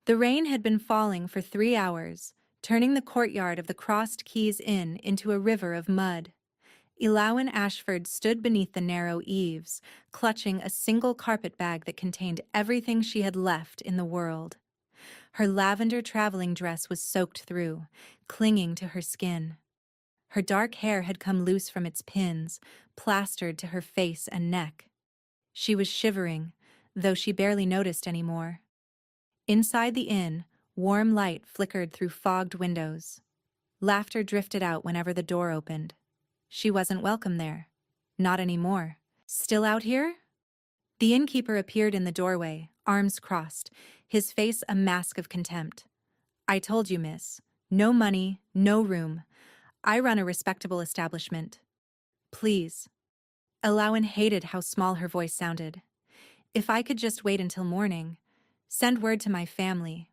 The rain had been falling for 3 hours, turning the courtyard of the Crossed Keys Inn into a river of mud. Elowyn Ashford stood beneath the narrow eaves, clutching a single carpet bag that contained everything she had left in the world. Her lavender traveling dress was soaked through, clinging to her skin. Her dark hair had come loose from its pins, plastered to her face and neck. She was shivering, though she barely noticed anymore. Inside the inn, warm light flickered through fogged windows. Laughter drifted out whenever the door opened. She wasn't welcome there. Not anymore. Still out here? The innkeeper appeared in the doorway, arms crossed, his face a mask of contempt. "I told you, miss. No money, no room. I run a respectable establishment. Please." Elowyn hated how small her voice sounded. "If I could just wait until morning. Send word to my family."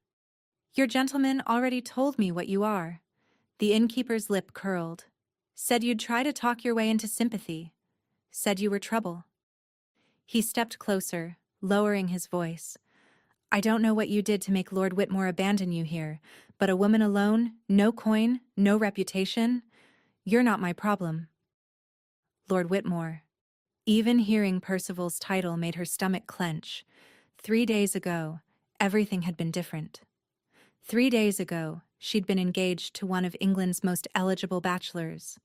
"Your gentleman already told me what you are." The innkeeper's lip curled. "Said you'd try to talk your way into sympathy. Said you were trouble." He stepped closer, lowering his voice. "I don't know what you did to make Lord Whitmore abandon you here, but a woman alone, no coin, no reputation, you're not my problem." Lord Whitmore. Even hearing Percival's title made her stomach clench. 3 days ago, everything had been different. 3 days ago, she'd been engaged to one of England's most eligible bachelors.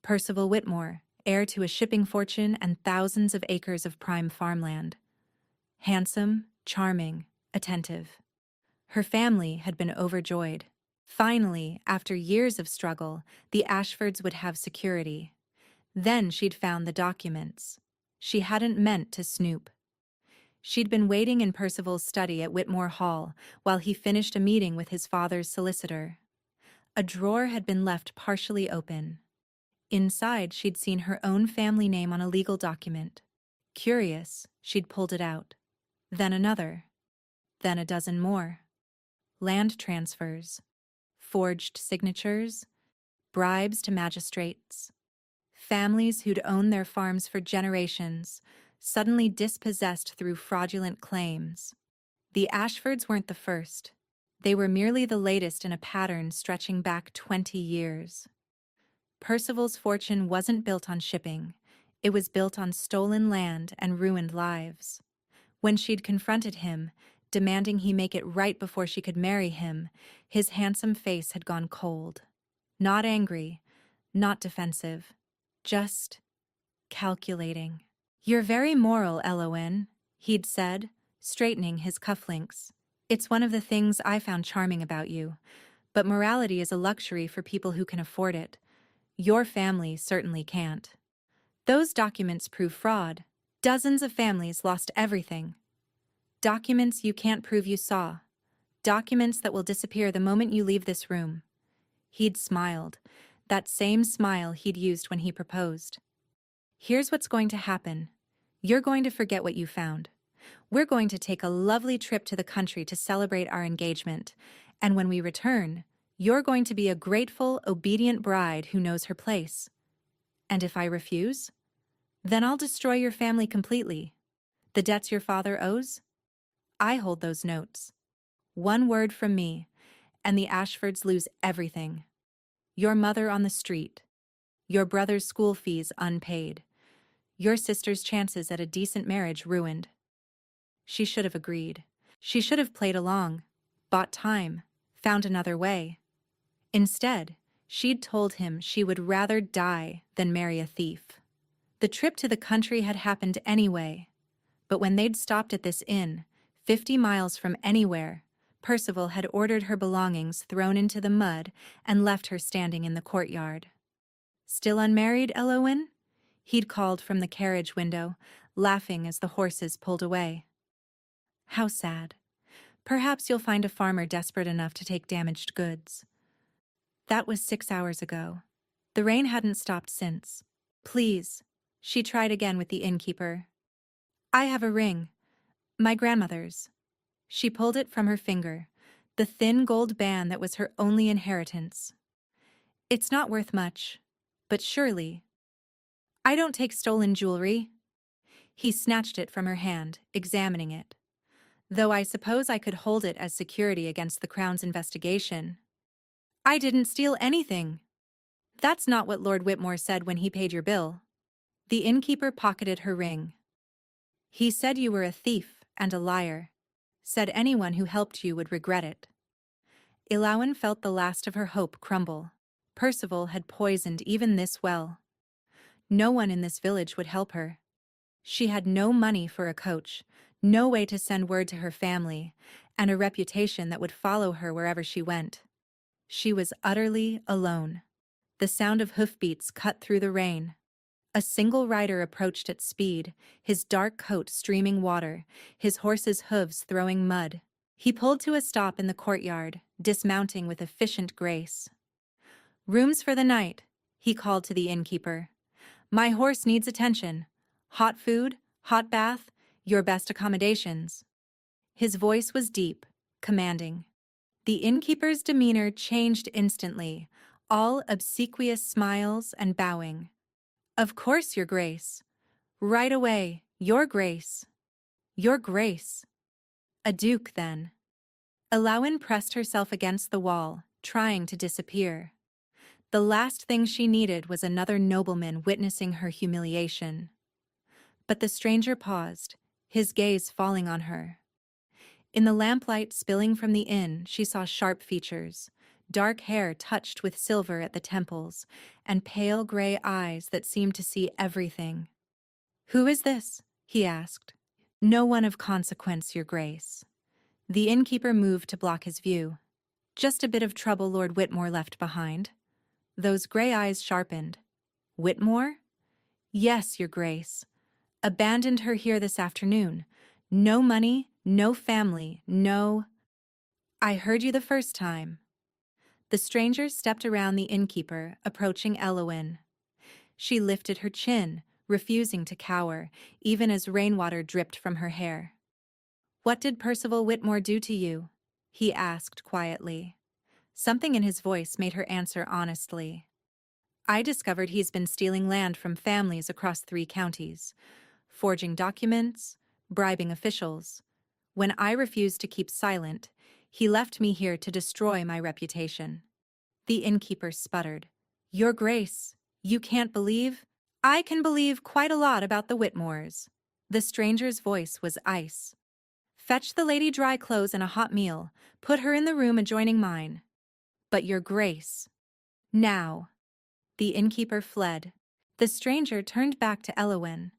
Percival Whitmore, heir to a shipping fortune and thousands of acres of prime farmland. Handsome, charming, attentive. Her family had been overjoyed. Finally, after years of struggle, the Ashfords would have security. Then she'd found the documents. She hadn't meant to snoop. She'd been waiting in Percival's study at Whitmore Hall while he finished a meeting with his father's solicitor. A drawer had been left partially open. Inside, she'd seen her own family name on a legal document. Curious, she'd pulled it out. Then another. Then a dozen more. Land transfers. Forged signatures. Bribes to magistrates. Families who'd owned their farms for generations, suddenly dispossessed through fraudulent claims. The Ashfords weren't the first. They were merely the latest in a pattern stretching back 20 years. Percival's fortune wasn't built on shipping. It was built on stolen land and ruined lives. When she'd confronted him, demanding he make it right before she could marry him, his handsome face had gone cold. Not angry, not defensive, just calculating. "You're very moral, Elowyn," he'd said, straightening his cufflinks. "It's one of the things I found charming about you. But morality is a luxury for people who can afford it. Your family certainly can't. Those documents prove fraud. Dozens of families lost everything. Documents you can't prove you saw. Documents that will disappear the moment you leave this room." He'd smiled, that same smile he'd used when he proposed. "Here's what's going to happen. You're going to forget what you found. We're going to take a lovely trip to the country to celebrate our engagement, and when we return, you're going to be a grateful, obedient bride who knows her place. And if I refuse, then I'll destroy your family completely. The debts your father owes? I hold those notes. One word from me, and the Ashfords lose everything. Your mother on the street. Your brother's school fees unpaid. Your sister's chances at a decent marriage ruined." She should have agreed. She should have played along, bought time, found another way. Instead, she'd told him she would rather die than marry a thief. The trip to the country had happened anyway, but when they'd stopped at this inn, 50 miles from anywhere, Percival had ordered her belongings thrown into the mud and left her standing in the courtyard. "Still unmarried, Elowyn?" He'd called from the carriage window, laughing as the horses pulled away. "How sad. Perhaps you'll find a farmer desperate enough to take damaged goods." That was 6 hours ago. The rain hadn't stopped since. "Please," she tried again with the innkeeper. "I have a ring. My grandmother's." She pulled it from her finger, the thin gold band that was her only inheritance. "It's not worth much, but surely—" "I don't take stolen jewelry." He snatched it from her hand, examining it. though I suppose I could hold it as security against the Crown's investigation. I didn't steal anything. That's not what Lord Whitmore said when he paid your bill. The innkeeper pocketed her ring. He said you were a thief and a liar. Said anyone who helped you would regret it. Ilawan felt the last of her hope crumble. Percival had poisoned even this well. No one in this village would help her. She had no money for a coach, no way to send word to her family, and a reputation that would follow her wherever she went. She was utterly alone. The sound of hoofbeats cut through the rain. A single rider approached at speed, his dark coat streaming water, his horse's hooves throwing mud. He pulled to a stop in the courtyard, dismounting with efficient grace. "Rooms for the night," he called to the innkeeper. "My horse needs attention. Hot food, hot bath, your best accommodations." His voice was deep, commanding. The innkeeper's demeanor changed instantly, all obsequious smiles and bowing. "Of course, Your Grace. Right away, Your Grace. Your Grace." A duke, then. Ilawan pressed herself against the wall, trying to disappear. The last thing she needed was another nobleman witnessing her humiliation. But the stranger paused, his gaze falling on her. In the lamplight spilling from the inn, she saw sharp features, dark hair touched with silver at the temples, and pale gray eyes that seemed to see everything. "Who is this?" he asked. "No one of consequence, Your Grace." The innkeeper moved to block his view. "Just a bit of trouble Lord Whitmore left behind." Those gray eyes sharpened. "Whitmore?" "Yes, Your Grace. Abandoned her here this afternoon. No money, no family, no—" "I heard you the first time." The stranger stepped around the innkeeper, approaching Ilawan. She lifted her chin, refusing to cower, even as rainwater dripped from her hair. "What did Percival Whitmore do to you?" he asked quietly. Something in his voice made her answer honestly. "I discovered he's been stealing land from families across 3 counties, forging documents, bribing officials. When I refused to keep silent, he left me here to destroy my reputation." The innkeeper sputtered. "Your Grace, you can't believe—" "I can believe quite a lot about the Whitmores." The stranger's voice was ice. "Fetch the lady dry clothes and a hot meal. Put her in the room adjoining mine." "But Your Grace—" "Now." The innkeeper fled. The stranger turned back to Ilawan,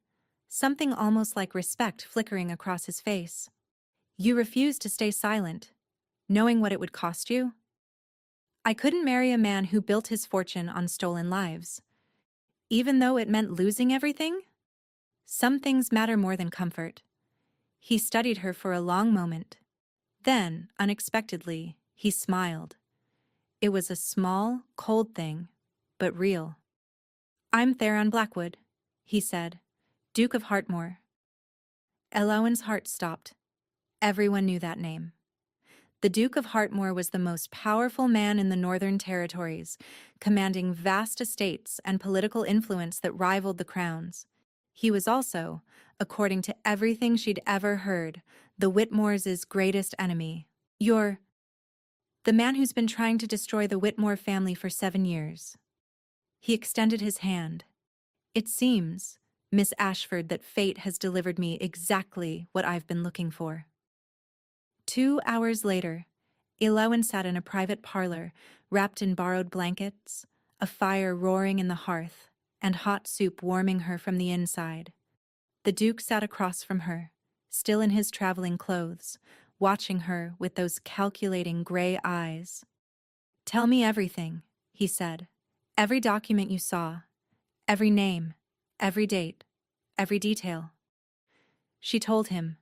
something almost like respect flickering across his face. "You refused to stay silent, knowing what it would cost you?" "I couldn't marry a man who built his fortune on stolen lives. Even though it meant losing everything? Some things matter more than comfort." He studied her for a long moment. Then, unexpectedly, he smiled. It was a small, cold thing, but real. "I'm Theron Blackwood," he said, "Duke of Hartmore." Ilawan's heart stopped. Everyone knew that name. The Duke of Hartmore was the most powerful man in the Northern Territories, commanding vast estates and political influence that rivaled the Crown's. He was also, according to everything she'd ever heard, the Whitmores' greatest enemy. "You're the man who's been trying to destroy the Whitmore family for 7 years." He extended his hand. "It seems, Miss Ashford, that fate has delivered me exactly what I've been looking for." 2 hours later, Ilawan sat in a private parlor, wrapped in borrowed blankets, a fire roaring in the hearth, and hot soup warming her from the inside. The Duke sat across from her, still in his traveling clothes, watching her with those calculating gray eyes. "Tell me everything," he said. "Every document you saw, every name, every date, every detail." She told him.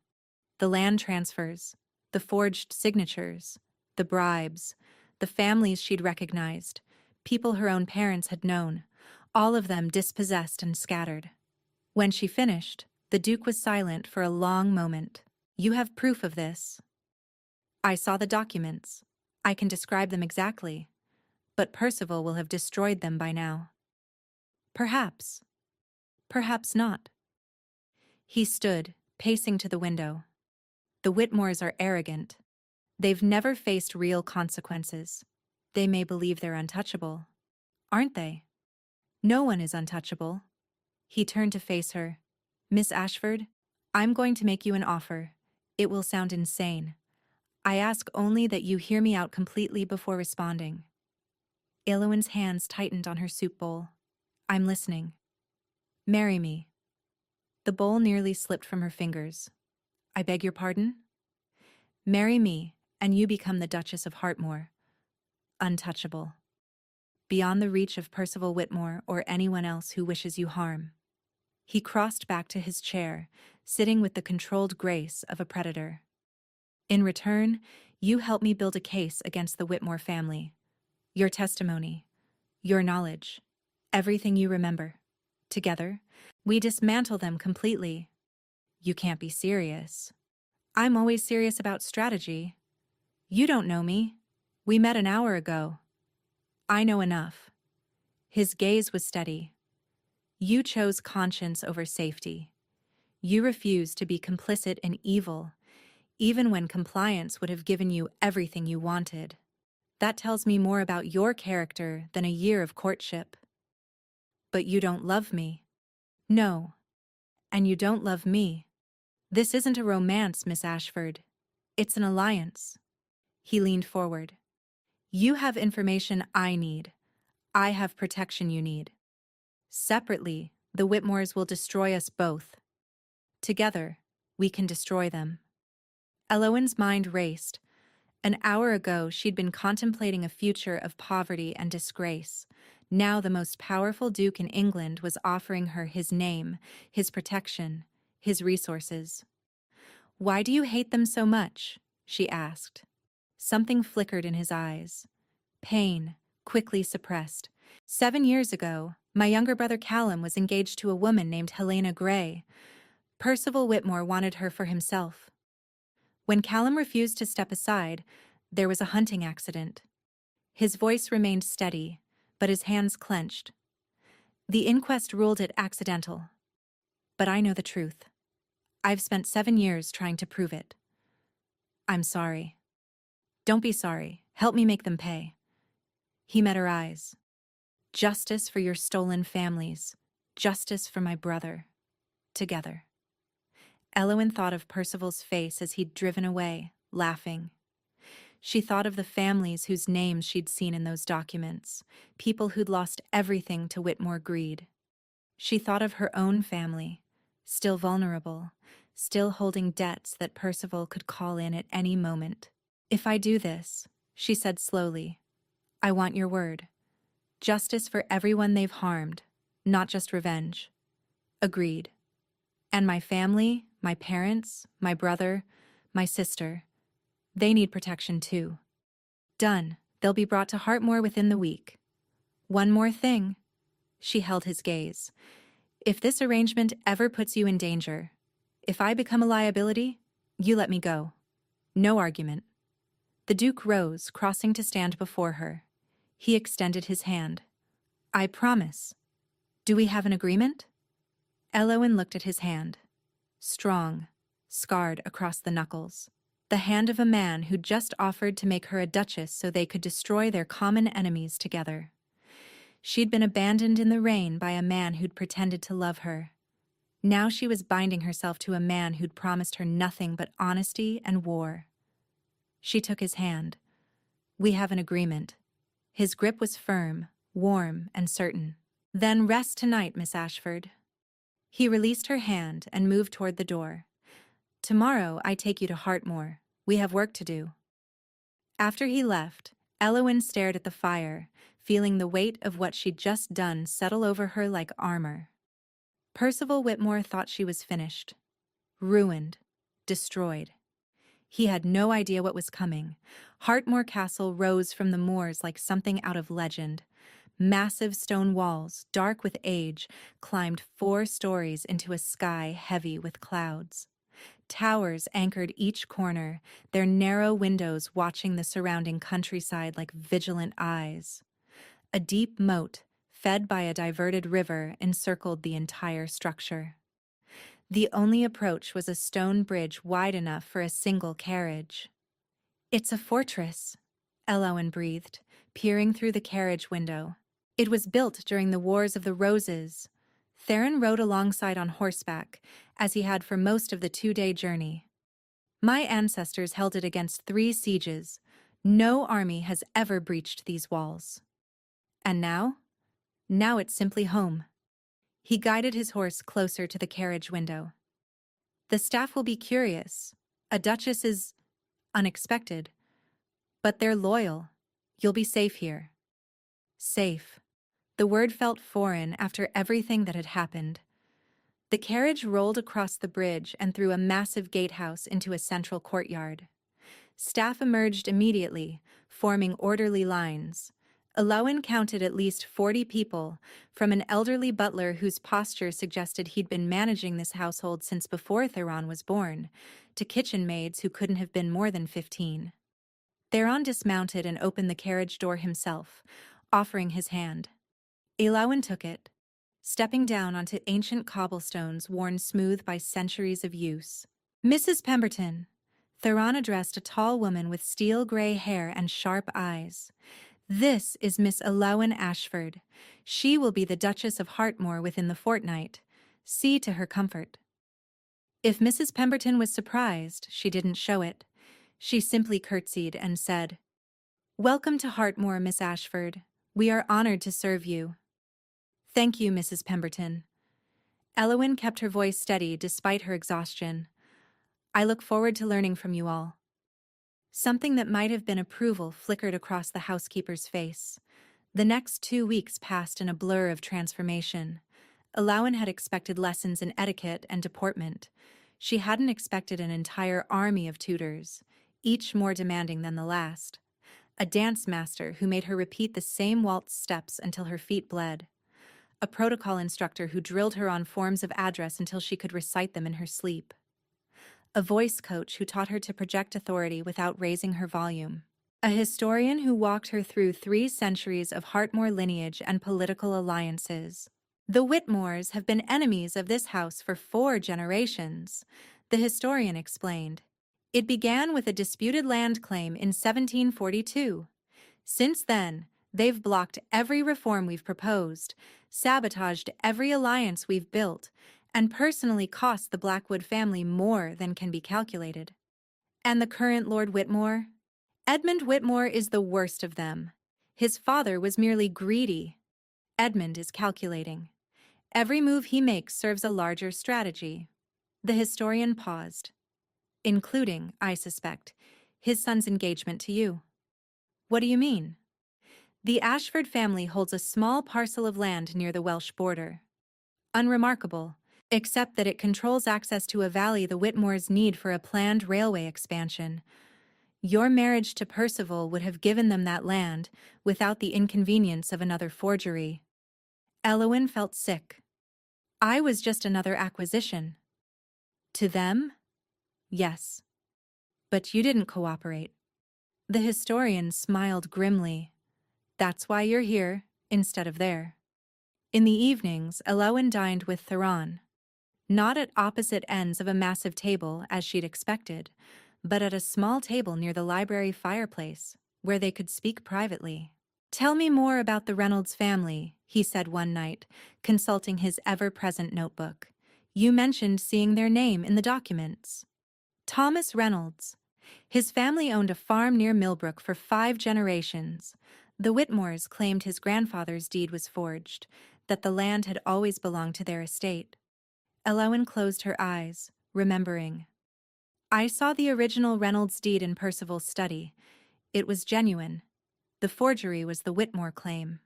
The land transfers, the forged signatures, the bribes, the families she'd recognized, people her own parents had known, all of them dispossessed and scattered. When she finished, the Duke was silent for a long moment. "You have proof of this?" "I saw the documents. I can describe them exactly. But Percival will have destroyed them by now." "Perhaps. Perhaps not." He stood, pacing to the window. The Whitmores are arrogant. They've never faced real consequences. They may believe they're untouchable. Aren't they? No one is untouchable. He turned to face her. Miss Ashford, I'm going to make you an offer. It will sound insane. I ask only that you hear me out completely before responding. Eowyn's hands tightened on her soup bowl. I'm listening. Marry me. The bowl nearly slipped from her fingers. I beg your pardon? Marry me, and you become the Duchess of Hartmore. Untouchable. Beyond the reach of Percival Whitmore or anyone else who wishes you harm. He crossed back to his chair, sitting with the controlled grace of a predator. In return, you help me build a case against the Whitmore family. Your testimony, your knowledge, everything you remember. Together, we dismantle them completely. You can't be serious. I'm always serious about strategy. You don't know me. We met an hour ago. I know enough. His gaze was steady. You chose conscience over safety. You refused to be complicit in evil, even when compliance would have given you everything you wanted. That tells me more about your character than a year of courtship. But you don't love me. No. And you don't love me. This isn't a romance, Miss Ashford. It's an alliance. He leaned forward. You have information I need. I have protection you need. Separately, the Whitmores will destroy us both. Together, we can destroy them. Eowyn's mind raced. An hour ago, she'd been contemplating a future of poverty and disgrace. Now the most powerful duke in England was offering her his name, his protection, his resources. Why do you hate them so much? She asked. Something flickered in his eyes. Pain, quickly suppressed. 7 years ago, my younger brother Callum was engaged to a woman named Helena Grey. Percival Whitmore wanted her for himself. When Callum refused to step aside, there was a hunting accident. His voice remained steady, but his hands clenched. The inquest ruled it accidental. But I know the truth. I've spent 7 years trying to prove it. I'm sorry. Don't be sorry. Help me make them pay. He met her eyes. Justice for your stolen families. Justice for my brother. Together. Eowyn thought of Percival's face as he'd driven away, laughing. She thought of the families whose names she'd seen in those documents, people who'd lost everything to Whitmore greed. She thought of her own family, still vulnerable, still holding debts that Percival could call in at any moment. If I do this, she said slowly, I want your word. Justice for everyone they've harmed, not just revenge. Agreed. And my family, my parents, my brother, my sister, they need protection too. Done. They'll be brought to Hartmore within the week. One more thing. She held his gaze. If this arrangement ever puts you in danger, if I become a liability, you let me go. No argument. The Duke rose, crossing to stand before her. He extended his hand. I promise. Do we have an agreement? Eowyn looked at his hand. Strong, scarred across the knuckles. The hand of a man who'd just offered to make her a duchess so they could destroy their common enemies together. She'd been abandoned in the rain by a man who'd pretended to love her. Now she was binding herself to a man who'd promised her nothing but honesty and war. She took his hand. We have an agreement. His grip was firm, warm, and certain. Then rest tonight, Miss Ashford. He released her hand and moved toward the door. Tomorrow I take you to Hartmore. We have work to do. After he left, Eowyn stared at the fire, feeling the weight of what she'd just done settle over her like armor. Percival Whitmore thought she was finished. Ruined. Destroyed. He had no idea what was coming. Hartmore Castle rose from the moors like something out of legend. Massive stone walls, dark with age, climbed 4 stories into a sky heavy with clouds. Towers anchored each corner, their narrow windows watching the surrounding countryside like vigilant eyes. A deep moat, fed by a diverted river, encircled the entire structure. The only approach was a stone bridge wide enough for a single carriage. "It's a fortress," Elowen breathed, peering through the carriage window. "It was built during the Wars of the Roses." Theron rode alongside on horseback, as he had for most of the 2-day journey. "My ancestors held it against 3 sieges. No army has ever breached these walls. And now? Now it's simply home." He guided his horse closer to the carriage window. "The staff will be curious. A duchess is unexpected. But they're loyal. You'll be safe here." Safe. The word felt foreign after everything that had happened. The carriage rolled across the bridge and through a massive gatehouse into a central courtyard. Staff emerged immediately, forming orderly lines. Elowen counted at least 40 people, from an elderly butler whose posture suggested he'd been managing this household since before Theron was born, to kitchen maids who couldn't have been more than 15. Theron dismounted and opened the carriage door himself, offering his hand. Elowen took it, stepping down onto ancient cobblestones worn smooth by centuries of use. "Mrs. Pemberton," Theron addressed a tall woman with steel-gray hair and sharp eyes. "This is Miss Elowen Ashford. She will be the Duchess of Hartmore within the fortnight. See to her comfort." If Mrs. Pemberton was surprised, she didn't show it. She simply curtsied and said, "Welcome to Hartmore, Miss Ashford. We are honored to serve you." "Thank you, Mrs. Pemberton." Elowen kept her voice steady despite her exhaustion. "I look forward to learning from you all." Something that might have been approval flickered across the housekeeper's face. The next 2 weeks passed in a blur of transformation. Elowen had expected lessons in etiquette and deportment. She hadn't expected an entire army of tutors, each more demanding than the last. A dance master who made her repeat the same waltz steps until her feet bled. A protocol instructor who drilled her on forms of address until she could recite them in her sleep. A voice coach who taught her to project authority without raising her volume. A historian who walked her through 3 centuries of Hartmore lineage and political alliances. "The Whitmores have been enemies of this house for 4 generations, the historian explained. "It began with a disputed land claim in 1742. Since then, they've blocked every reform we've proposed, sabotaged every alliance we've built, and personally cost the Blackwood family more than can be calculated." "And the current Lord Whitmore?" "Edmund Whitmore is the worst of them. His father was merely greedy. Edmund is calculating. Every move he makes serves a larger strategy." The historian paused. "Including, I suspect, his son's engagement to you." "What do you mean?" "The Ashford family holds a small parcel of land near the Welsh border. Unremarkable, except that it controls access to a valley the Whitmores need for a planned railway expansion. Your marriage to Percival would have given them that land without the inconvenience of another forgery." Elowen felt sick. "I was just another acquisition." "To them? Yes. But you didn't cooperate." The historian smiled grimly. "That's why you're here, instead of there." In the evenings, Elowen dined with Theron. Not at opposite ends of a massive table, as she'd expected, but at a small table near the library fireplace, where they could speak privately. "Tell me more about the Reynolds family," he said one night, consulting his ever-present notebook. "You mentioned seeing their name in the documents." "Thomas Reynolds. His family owned a farm near Millbrook for 5 generations. The Whitmores claimed his grandfather's deed was forged, that the land had always belonged to their estate." Elowen closed her eyes, remembering. "I saw the original Reynolds deed in Percival's study. It was genuine. The forgery was the Whitmore claim."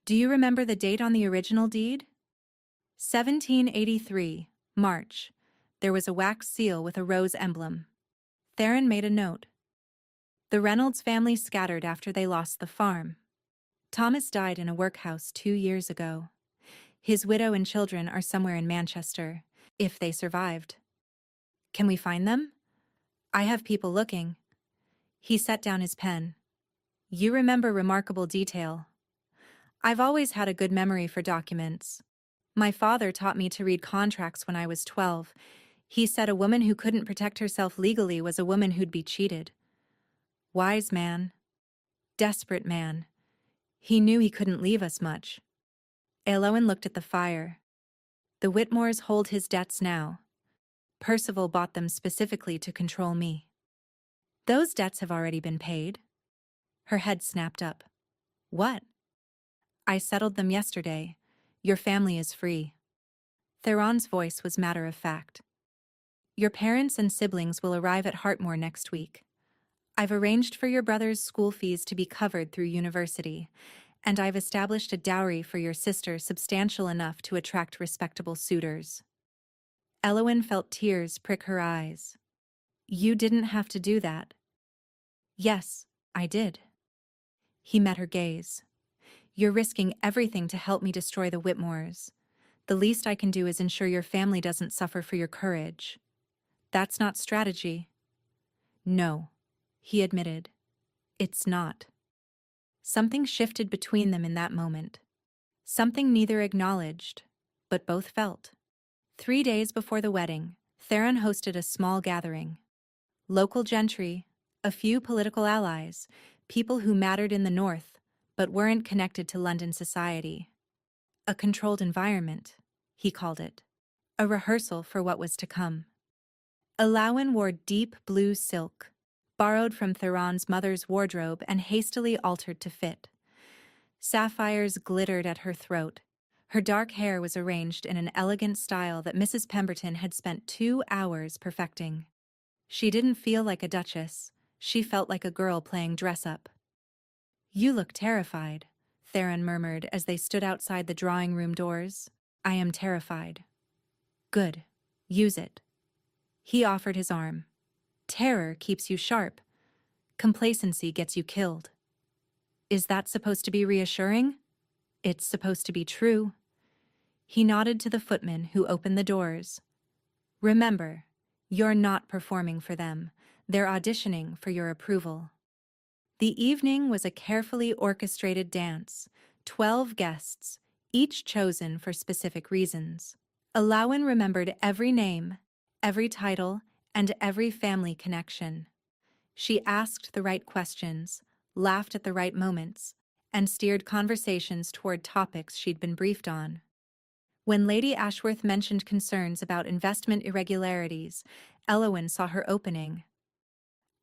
"Do you remember the date on the original deed?" 1783, March. There was a wax seal with a rose emblem." Theron made a note. "The Reynolds family scattered after they lost the farm. Thomas died in a workhouse 2 years ago. His widow and children are somewhere in Manchester, if they survived." "Can we find them?" "I have people looking." He set down his pen. "You remember remarkable detail." "I've always had a good memory for documents." My father taught me to read contracts when I was 12. He said a woman who couldn't protect herself legally was a woman who'd be cheated. Wise man. Desperate man. He knew he couldn't leave us much. Eowyn looked at the fire. The Whitmores hold his debts now. Percival bought them specifically to control me. Those debts have already been paid. Her head snapped up. What? I settled them yesterday. Your family is free. Theron's voice was matter of fact. Your parents and siblings will arrive at Hartmoor next week. I've arranged for your brother's school fees to be covered through university, and I've established a dowry for your sister substantial enough to attract respectable suitors. Eowyn felt tears prick her eyes. You didn't have to do that. Yes, I did. He met her gaze. You're risking everything to help me destroy the Whitmores. The least I can do is ensure your family doesn't suffer for your courage. That's not strategy. No, he admitted. It's not. Something shifted between them in that moment. Something neither acknowledged, but both felt. 3 days before the wedding, Theron hosted a small gathering. Local gentry, a few political allies, people who mattered in the north, but weren't connected to London society. A controlled environment, he called it. A rehearsal for what was to come. Eowyn wore deep blue silk, borrowed from Theron's mother's wardrobe and hastily altered to fit. Sapphires glittered at her throat. Her dark hair was arranged in an elegant style that Mrs. Pemberton had spent 2 hours perfecting. She didn't feel like a duchess. She felt like a girl playing dress-up. You look terrified, Theron murmured as they stood outside the drawing room doors. I am terrified. Good. Use it. He offered his arm. Terror keeps you sharp. Complacency gets you killed. Is that supposed to be reassuring? It's supposed to be true. He nodded to the footman who opened the doors. Remember, you're not performing for them. They're auditioning for your approval. The evening was a carefully orchestrated dance, 12 guests, each chosen for specific reasons. Eowyn remembered every name, every title, and every family connection. She asked the right questions, laughed at the right moments, and steered conversations toward topics she'd been briefed on. When Lady Ashworth mentioned concerns about investment irregularities, Eowyn saw her opening.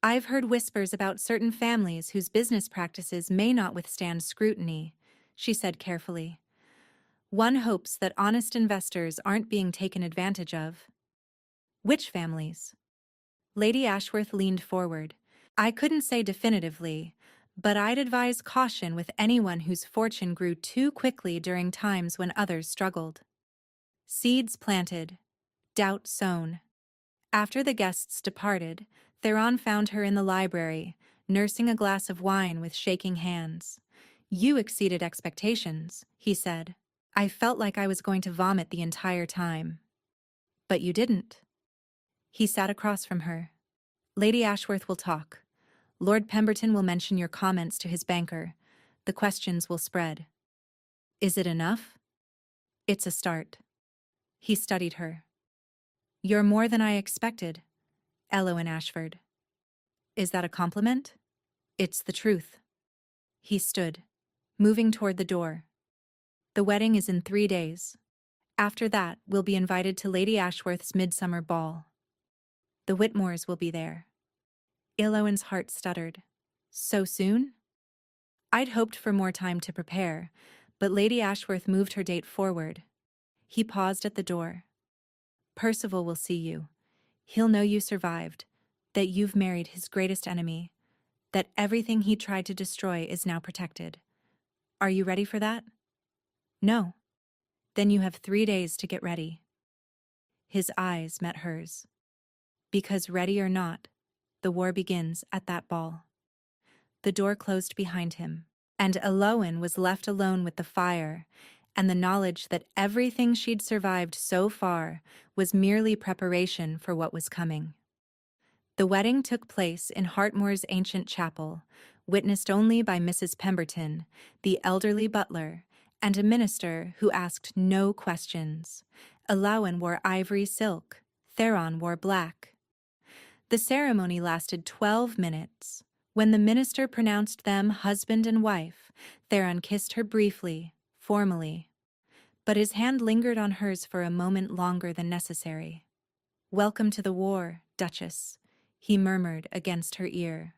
I've heard whispers about certain families whose business practices may not withstand scrutiny, she said carefully. One hopes that honest investors aren't being taken advantage of. Which families? Lady Ashworth leaned forward. I couldn't say definitively, but I'd advise caution with anyone whose fortune grew too quickly during times when others struggled. Seeds planted, doubt sown. After the guests departed, Theron found her in the library, nursing a glass of wine with shaking hands. You exceeded expectations, he said. I felt like I was going to vomit the entire time. But you didn't. He sat across from her. Lady Ashworth will talk. Lord Pemberton will mention your comments to his banker. The questions will spread. Is it enough? It's a start. He studied her. You're more than I expected, Eowyn Ashford. Is that a compliment? It's the truth. He stood, moving toward the door. The wedding is in 3 days. After that, we'll be invited to Lady Ashworth's midsummer ball. The Whitmores will be there. Eowyn's heart stuttered. So soon? I'd hoped for more time to prepare, but Lady Ashworth moved her date forward. He paused at the door. Percival will see you. He'll know you survived, that you've married his greatest enemy, that everything he tried to destroy is now protected. Are you ready for that? No. Then you have 3 days to get ready. His eyes met hers. Because ready or not, the war begins at that ball. The door closed behind him, and Eowyn was left alone with the fire and the knowledge that everything she'd survived so far was merely preparation for what was coming. The wedding took place in Hartmoor's ancient chapel, witnessed only by Mrs. Pemberton, the elderly butler, and a minister who asked no questions. Elowin wore ivory silk, Theron wore black. The ceremony lasted 12 minutes. When the minister pronounced them husband and wife, Theron kissed her briefly, formally. But his hand lingered on hers for a moment longer than necessary. "Welcome to the war, Duchess," he murmured against her ear.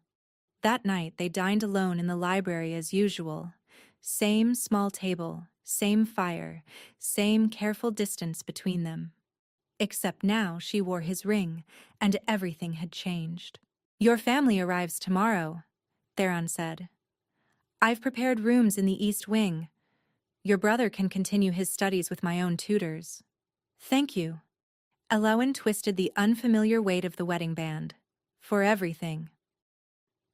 That night they dined alone in the library as usual. Same small table, same fire, same careful distance between them. Except now she wore his ring, and everything had changed. "Your family arrives tomorrow," Theron said. "I've prepared rooms in the East Wing. Your brother can continue his studies with my own tutors." "Thank you." Elowin twisted the unfamiliar weight of the wedding band. "For everything.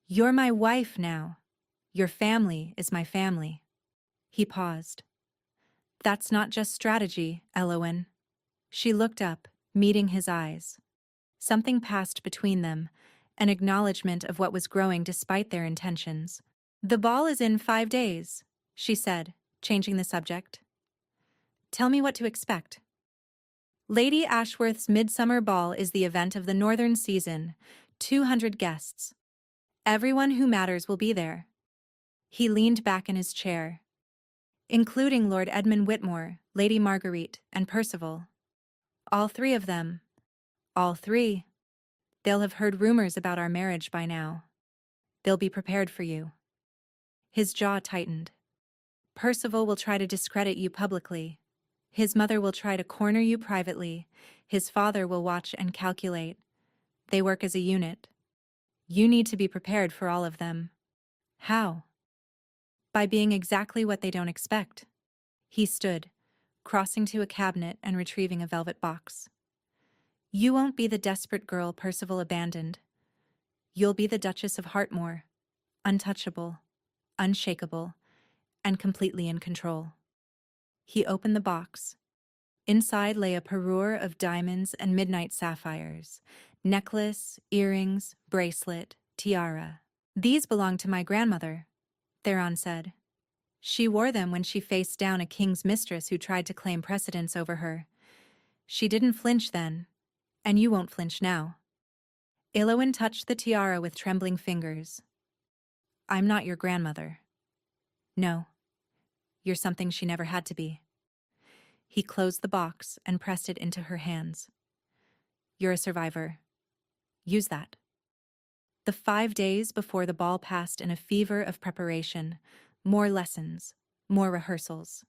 You're my wife now. Your family is my family." He paused. "That's not just strategy, Elowin." She looked up, meeting his eyes. Something passed between them, an acknowledgement of what was growing despite their intentions. "The ball is in 5 days," she said, changing the subject. "Tell me what to expect." Lady Ashworth's midsummer ball is the event of the northern season, 200 guests. Everyone who matters will be there. He leaned back in his chair. Including Lord Edmund Whitmore, Lady Marguerite, and Percival. All 3 of them. All 3. They'll have heard rumors about our marriage by now. They'll be prepared for you. His jaw tightened. Percival will try to discredit you publicly. His mother will try to corner you privately. His father will watch and calculate. They work as a unit. You need to be prepared for all of them. How? By being exactly what they don't expect. He stood, crossing to a cabinet and retrieving a velvet box. You won't be the desperate girl Percival abandoned. You'll be the Duchess of Hartmore, untouchable, unshakable, and completely in control. He opened the box. Inside lay a parure of diamonds and midnight sapphires, necklace, earrings, bracelet, tiara. "These belong to my grandmother," Theron said. "She wore them when she faced down a king's mistress who tried to claim precedence over her. She didn't flinch then, and you won't flinch now." Elowin touched the tiara with trembling fingers. "I'm not your grandmother." "No. You're something she never had to be." He closed the box and pressed it into her hands. "You're a survivor. Use that." The 5 days before the ball passed in a fever of preparation, more lessons, more rehearsals.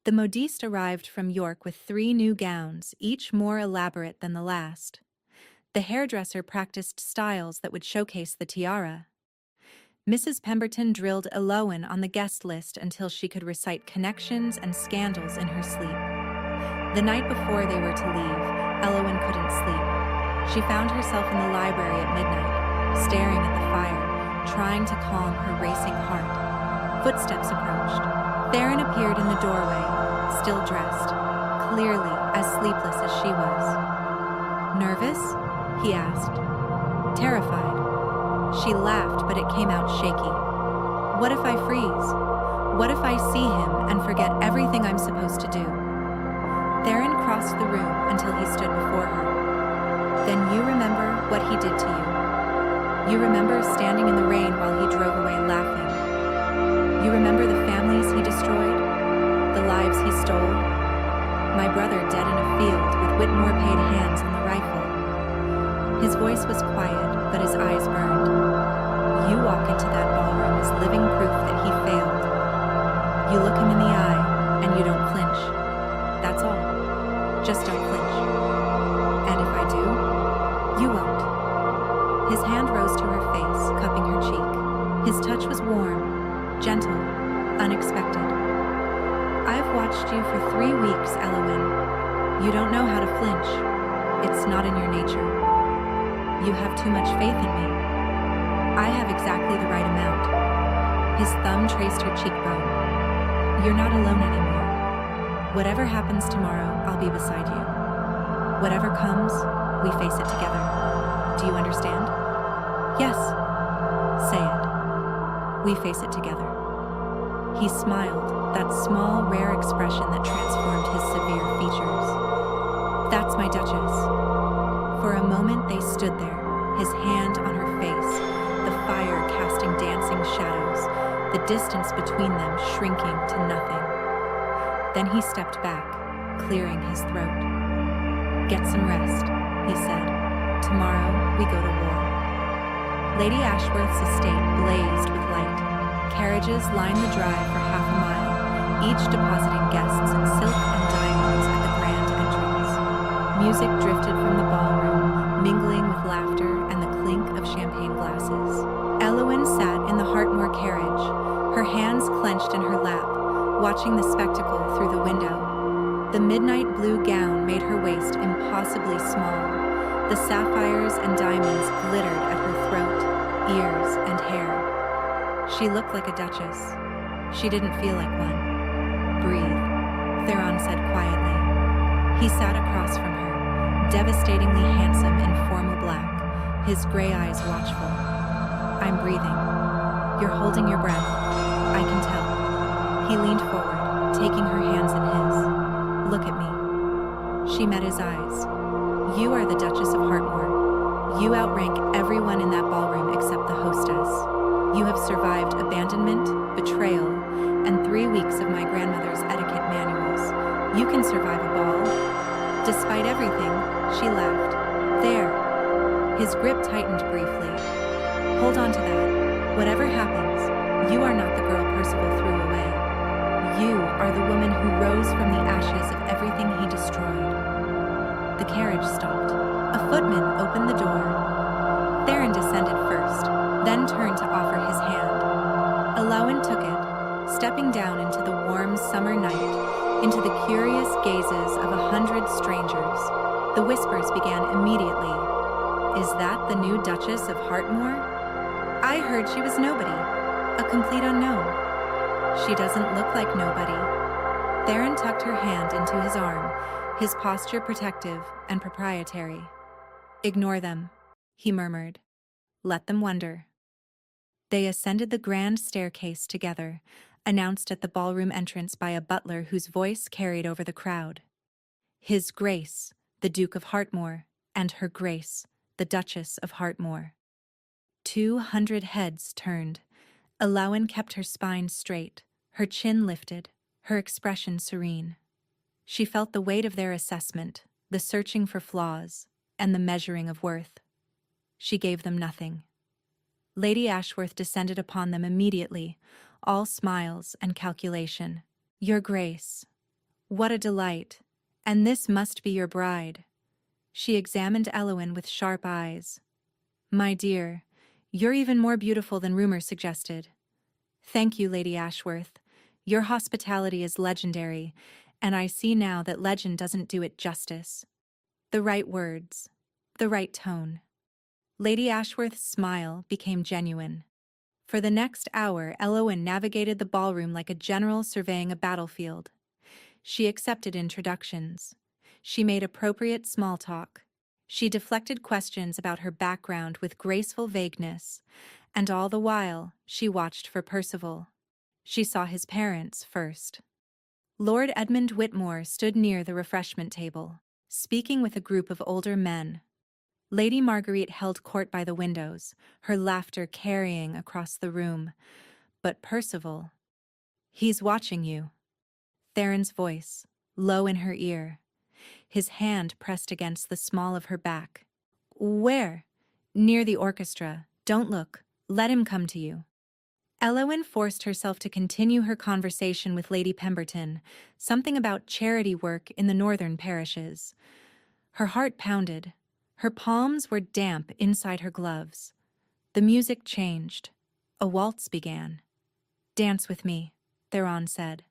The modiste arrived from York with 3 new gowns, each more elaborate than the last. The hairdresser practiced styles that would showcase the tiara. Mrs. Pemberton drilled Elowin on the guest list until she could recite connections and scandals in her sleep. The night before they were to leave, Elowin couldn't sleep. She found herself in the library at midnight, staring at the fire, trying to calm her racing heart. Footsteps approached. Theron appeared in the doorway, still dressed, clearly as sleepless as she was. "Nervous?" he asked. "Terrified." She laughed, but it came out shaky. "What if I freeze? What if I see him and forget everything I'm supposed to do?" Theron crossed the room until he stood before her. "Then you remember what he did to you. You remember standing in the rain while he drove away laughing. You remember the families he destroyed, the lives he stole. My brother dead in a field with Whitmore paid hands on the rifle." His voice was quiet, but his eyes burned. "You walk into that ballroom as living proof that he failed. You look him in the eye, and you don't flinch. That's all. Just don't flinch. And if I do, you won't." His hand rose to her face, cupping her cheek. His touch was warm, gentle, unexpected. "I've watched you for 3 weeks, Elowin. You don't know how to flinch. It's not in your nature. You have too much faith in me. I have exactly the right amount." His thumb traced her cheekbone. "You're not alone anymore. Whatever happens tomorrow, I'll be beside you. Whatever comes, we face it together. Do you understand?" "Yes." "Say it. We face it together." He smiled, that small, rare expression that transformed his severe features. "That's my Duchess." For a moment they stood there, his hand on her face, the fire casting dancing shadows, the distance between them shrinking to nothing. Then he stepped back, clearing his throat. "Get some rest," he said. "Tomorrow we go to war." Lady Ashworth's estate blazed with light. Carriages lined the drive for half a mile, each depositing guests in silk and diamonds at the grand entrance. Music drifted from the ballroom, mingling with laughter and the clink of champagne glasses. Elowen sat in the Hartmore carriage, her hands clenched in her lap, watching the spectacle through the window. The midnight blue gown made her waist impossibly small. The sapphires and diamonds glittered at her throat, ears, and hair. She looked like a duchess. She didn't feel like one. "Breathe," Theron said quietly. He sat across from her, devastatingly handsome in formal black, his gray eyes watchful. "I'm breathing. You're holding your breath. I can tell." He leaned forward, taking her hands in his. "Look at me." She met his eyes. "You are the Duchess of Hartmore. You outrank everyone in that ballroom except the hostess. You have survived abandonment, betrayal, and 3 weeks of my grandmother's etiquette manuals. You can survive a ball." Despite everything, she laughed. "There." His grip tightened briefly. "Hold on to that. Whatever happens, you are not the girl Percival threw away. You are the woman who rose from the ashes of everything he destroyed." The carriage stopped. A footman opened the door. Theron descended first, then turned to offer his hand. Elowen took it, stepping down into the warm summer night, into the curious gazes of 100 strangers. The whispers began immediately. "Is that the new Duchess of Hartmore? I heard she was nobody, a complete unknown." "She doesn't look like nobody." Theron tucked her hand into his arm, his posture protective and proprietary. "Ignore them," he murmured. "Let them wonder." They ascended the grand staircase together, announced at the ballroom entrance by a butler whose voice carried over the crowd. His Grace, the Duke of Hartmore, and Her Grace, the Duchess of Hartmore. 200 heads turned. Elowen kept her spine straight, her chin lifted, her expression serene. She felt the weight of their assessment, the searching for flaws, and the measuring of worth. She gave them nothing. Lady Ashworth descended upon them immediately, all smiles and calculation. "Your Grace, what a delight, and this must be your bride." She examined Elowen with sharp eyes. "My dear, you're even more beautiful than rumor suggested." "Thank you, Lady Ashworth. Your hospitality is legendary, and I see now that legend doesn't do it justice." The right words, the right tone. Lady Ashworth's smile became genuine. For the next hour, Elowen navigated the ballroom like a general surveying a battlefield. She accepted introductions. She made appropriate small talk. She deflected questions about her background with graceful vagueness, and all the while, she watched for Percival. She saw his parents first. Lord Edmund Whitmore stood near the refreshment table, speaking with a group of older men. Lady Marguerite held court by the windows, her laughter carrying across the room. But Percival, "He's watching you." Theron's voice, low in her ear. His hand pressed against the small of her back. "Where?" "Near the orchestra. Don't look. Let him come to you." Elowen forced herself to continue her conversation with Lady Pemberton, something about charity work in the northern parishes. Her heart pounded. Her palms were damp inside her gloves. The music changed. A waltz began. "Dance with me," Theron said.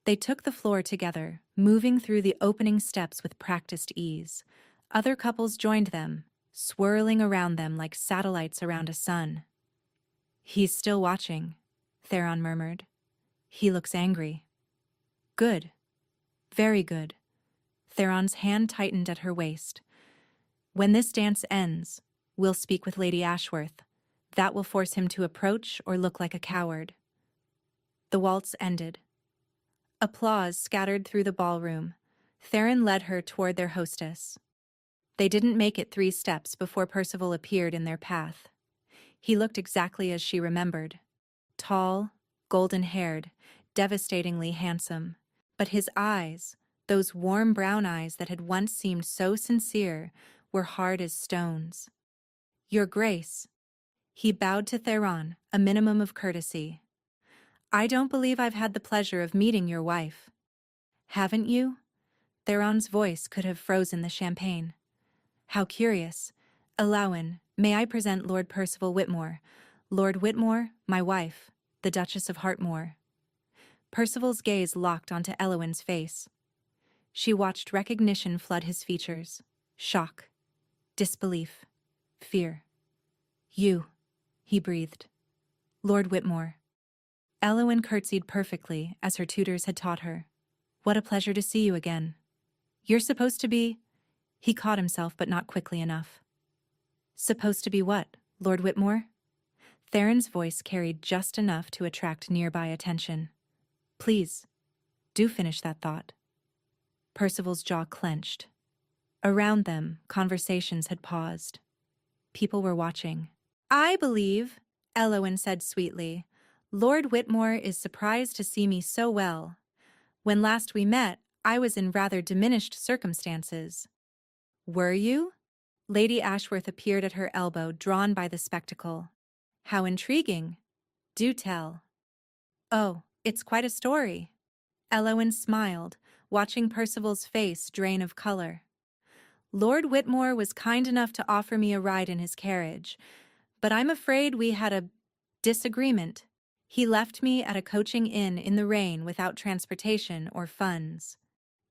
They took the floor together, moving through the opening steps with practiced ease. Other couples joined them, swirling around them like satellites around a sun. "He's still watching," Theron murmured. "He looks angry." "Good. Very good." Theron's hand tightened at her waist. "When this dance ends, we'll speak with Lady Ashworth. That will force him to approach or look like a coward." The waltz ended. Applause scattered through the ballroom. Theron led her toward their hostess. They didn't make it 3 steps before Percival appeared in their path. He looked exactly as she remembered. Tall, golden-haired, devastatingly handsome. But his eyes, those warm brown eyes that had once seemed so sincere, were hard as stones. "Your Grace." He bowed to Theron, a minimum of courtesy. "I don't believe I've had the pleasure of meeting your wife." "Haven't you?" Theron's voice could have frozen the champagne. "How curious. Ellawen, may I present Lord Percival Whitmore. Lord Whitmore, my wife, the Duchess of Hartmore." Percival's gaze locked onto Ellawen's face. She watched recognition flood his features. Shock. Disbelief. Fear. "You," he breathed. "Lord Whitmore." Ellawen curtsied perfectly, as her tutors had taught her. "What a pleasure to see you again. You're supposed to be—" He caught himself, but not quickly enough. "Supposed to be what, Lord Whitmore?" Theron's voice carried just enough to attract nearby attention. "Please, do finish that thought." Percival's jaw clenched. Around them, conversations had paused. People were watching. "I believe," Ellawen said sweetly, "Lord Whitmore is surprised to see me so well. When last we met, I was in rather diminished circumstances." "Were you?" Lady Ashworth appeared at her elbow, drawn by the spectacle. "How intriguing. Do tell." "Oh, it's quite a story." Ellawen smiled, watching Percival's face drain of color. "Lord Whitmore was kind enough to offer me a ride in his carriage, but I'm afraid we had a disagreement. He left me at a coaching inn in the rain without transportation or funds."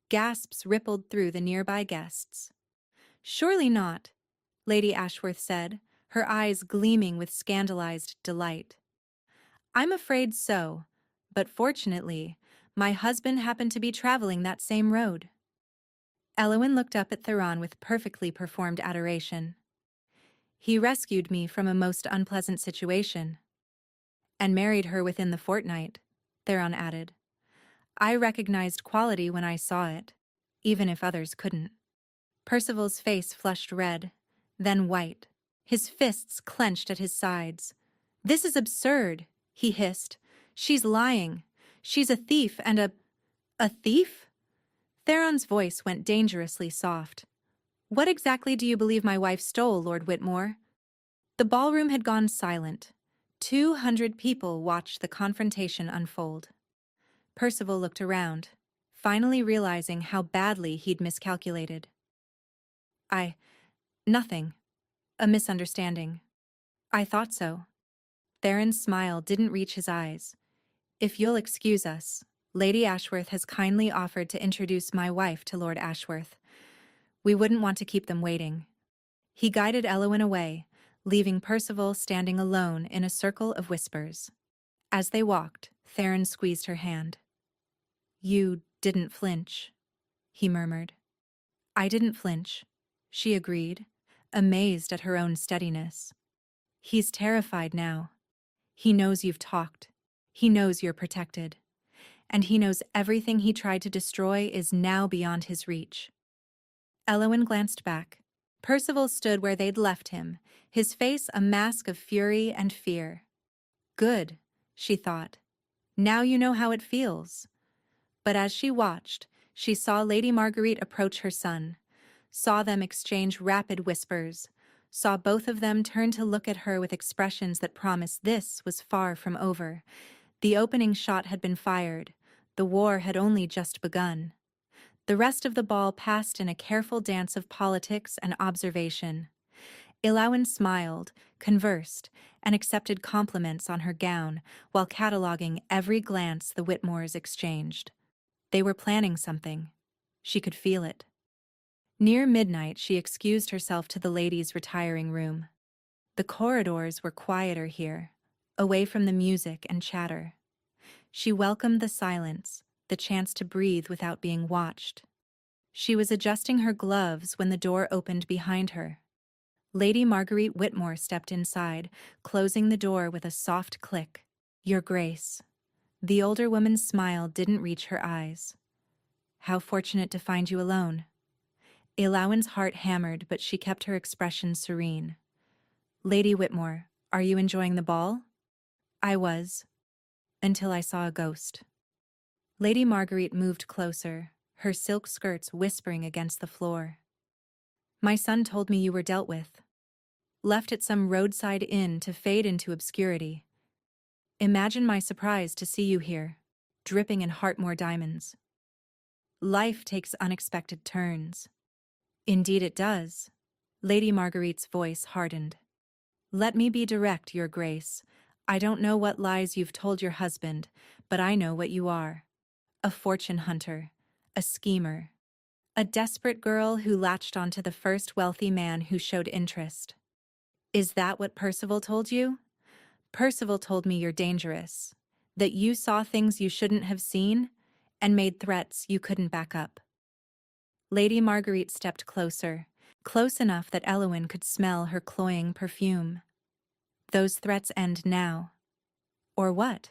Gasps rippled through the nearby guests. "Surely not," Lady Ashworth said, her eyes gleaming with scandalized delight. "I'm afraid so, but fortunately, my husband happened to be traveling that same road." Ellawen looked up at Theron with perfectly performed adoration. "He rescued me from a most unpleasant situation." "And married her within the fortnight," Theron added. "I recognized quality when I saw it, even if others couldn't." Percival's face flushed red, then white. His fists clenched at his sides. "This is absurd," he hissed. "She's lying. She's a thief and a thief?" Theron's voice went dangerously soft. "What exactly do you believe my wife stole, Lord Whitmore?" The ballroom had gone silent. 200 people watched the confrontation unfold. Percival looked around, finally realizing how badly he'd miscalculated. Nothing. A misunderstanding." "I thought so." Theron's smile didn't reach his eyes. "If you'll excuse us, Lady Ashworth has kindly offered to introduce my wife to Lord Ashworth. We wouldn't want to keep them waiting." He guided Ellawen away, leaving Percival standing alone in a circle of whispers. As they walked, Theron squeezed her hand. "You didn't flinch," he murmured. "I didn't flinch," she agreed, amazed at her own steadiness. "He's terrified now. He knows you've talked. He knows you're protected. And he knows everything he tried to destroy is now beyond his reach." Ellawen glanced back. Percival stood where they'd left him, his face a mask of fury and fear. "Good," she thought. "Now you know how it feels." But as she watched, she saw Lady Marguerite approach her son, saw them exchange rapid whispers, saw both of them turn to look at her with expressions that promised this was far from over. The opening shot had been fired. The war had only just begun. The rest of the ball passed in a careful dance of politics and observation. Ellawen smiled, conversed, and accepted compliments on her gown while cataloging every glance the Whitmores exchanged. They were planning something. She could feel it. Near midnight, she excused herself to the ladies' retiring room. The corridors were quieter here, away from the music and chatter. She welcomed the silence, the chance to breathe without being watched. She was adjusting her gloves when the door opened behind her. Lady Marguerite Whitmore stepped inside, closing the door with a soft click. "Your Grace." The older woman's smile didn't reach her eyes. How fortunate to find you alone. Elowyn's heart hammered, but she kept her expression serene. Lady Whitmore, are you enjoying the ball? I was, until I saw a ghost. Lady Marguerite moved closer, her silk skirts whispering against the floor. My son told me you were dealt with. Left at some roadside inn to fade into obscurity. Imagine my surprise to see you here, dripping in Hartmore diamonds. Life takes unexpected turns. Indeed it does. Lady Marguerite's voice hardened. Let me be direct, Your Grace. I don't know what lies you've told your husband, but I know what you are. A fortune hunter, a schemer, a desperate girl who latched onto the first wealthy man who showed interest. Is that what Percival told you? Percival told me you're dangerous, that you saw things you shouldn't have seen, and made threats you couldn't back up. Lady Marguerite stepped closer, close enough that Elowyn could smell her cloying perfume. Those threats end now. Or what?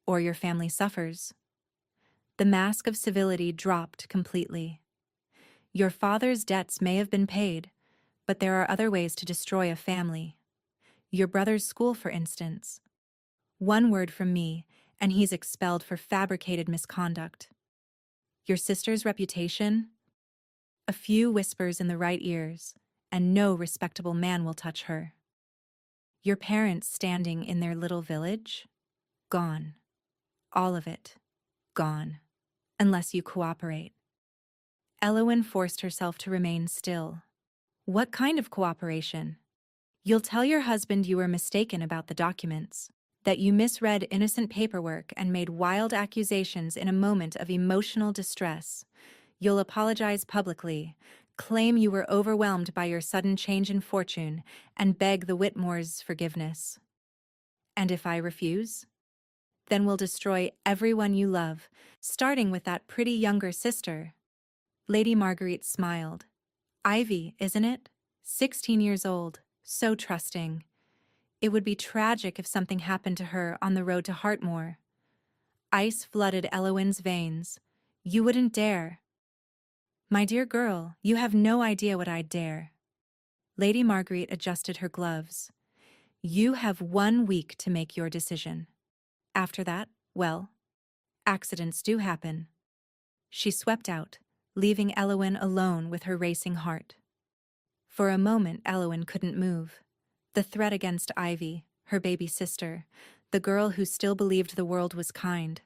Or your family suffers. The mask of civility dropped completely. Your father's debts may have been paid, but there are other ways to destroy a family. Your brother's school, for instance. One word from me, and he's expelled for fabricated misconduct. Your sister's reputation? A few whispers in the right ears, and no respectable man will touch her. Your parents standing in their little village? Gone. All of it. Gone. Unless you cooperate. Elowyn forced herself to remain still. What kind of cooperation? You'll tell your husband you were mistaken about the documents, that you misread innocent paperwork and made wild accusations in a moment of emotional distress. You'll apologize publicly, claim you were overwhelmed by your sudden change in fortune, and beg the Whitmores' forgiveness. And if I refuse? Then we'll destroy everyone you love, starting with that pretty younger sister. Lady Marguerite smiled. Ivy, isn't it? 16 years old, so trusting. It would be tragic if something happened to her on the road to Hartmore. Ice flooded Elowyn's veins. You wouldn't dare. My dear girl, you have no idea what I'd dare. Lady Marguerite adjusted her gloves. You have 1 week to make your decision. After that, well, accidents do happen. She swept out, leaving Elowyn alone with her racing heart. For a moment, Elowyn couldn't move. The threat against Ivy, her baby sister, the girl who still believed the world was kind.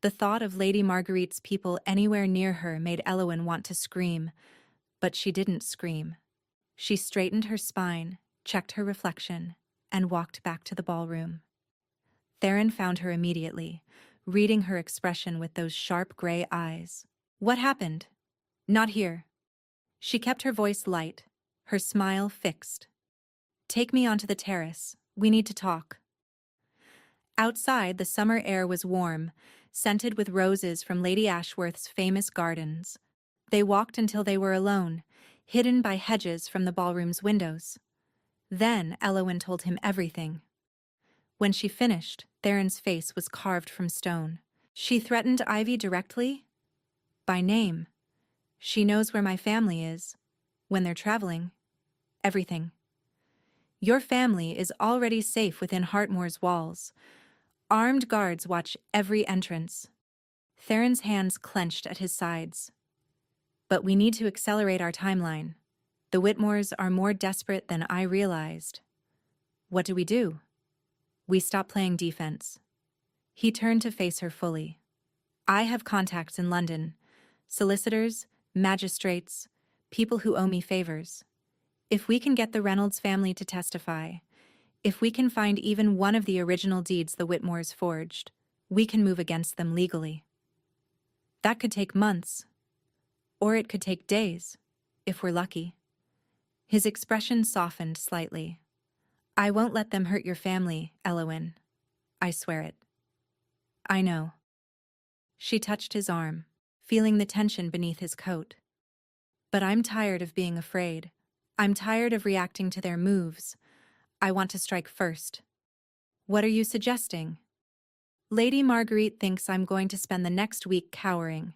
The thought of Lady Marguerite's people anywhere near her made Elowyn want to scream, but she didn't scream. She straightened her spine, checked her reflection, and walked back to the ballroom. Theron found her immediately, reading her expression with those sharp gray eyes. What happened? Not here. She kept her voice light, her smile fixed. Take me onto the terrace. We need to talk. Outside, the summer air was warm, scented with roses from Lady Ashworth's famous gardens. They walked until they were alone, hidden by hedges from the ballroom's windows. Then Elowyn told him everything. When she finished, Theron's face was carved from stone. She threatened Ivy directly? By name. She knows where my family is. When they're traveling. Everything. Your family is already safe within Hartmore's walls. Armed guards watch every entrance. Theron's hands clenched at his sides. But we need to accelerate our timeline. The Whitmores are more desperate than I realized. What do? We stop playing defense. He turned to face her fully. I have contacts in London. Solicitors, magistrates, people who owe me favors. If we can get the Reynolds family to testify, if we can find even one of the original deeds the Whitmores forged, we can move against them legally. That could take months, or it could take days, if we're lucky. His expression softened slightly. I won't let them hurt your family, Elowyn. I swear it. I know. She touched his arm, feeling the tension beneath his coat. But I'm tired of being afraid. I'm tired of reacting to their moves. I want to strike first. What are you suggesting? Lady Marguerite thinks I'm going to spend the next week cowering.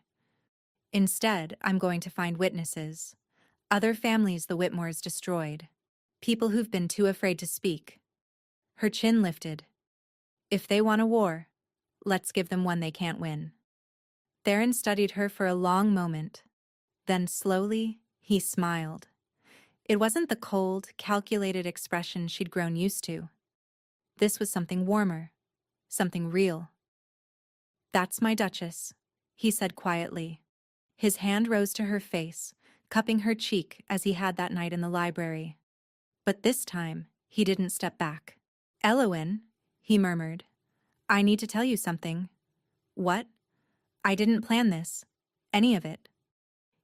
Instead, I'm going to find witnesses. Other families the Whitmores destroyed. People who've been too afraid to speak. Her chin lifted. If they want a war, let's give them one they can't win. Theron studied her for a long moment. Then slowly, he smiled. It wasn't the cold, calculated expression she'd grown used to. This was something warmer, something real. That's my Duchess, he said quietly. His hand rose to her face, cupping her cheek as he had that night in the library. But this time, he didn't step back. Elowen, he murmured, I need to tell you something. What? I didn't plan this. Any of it.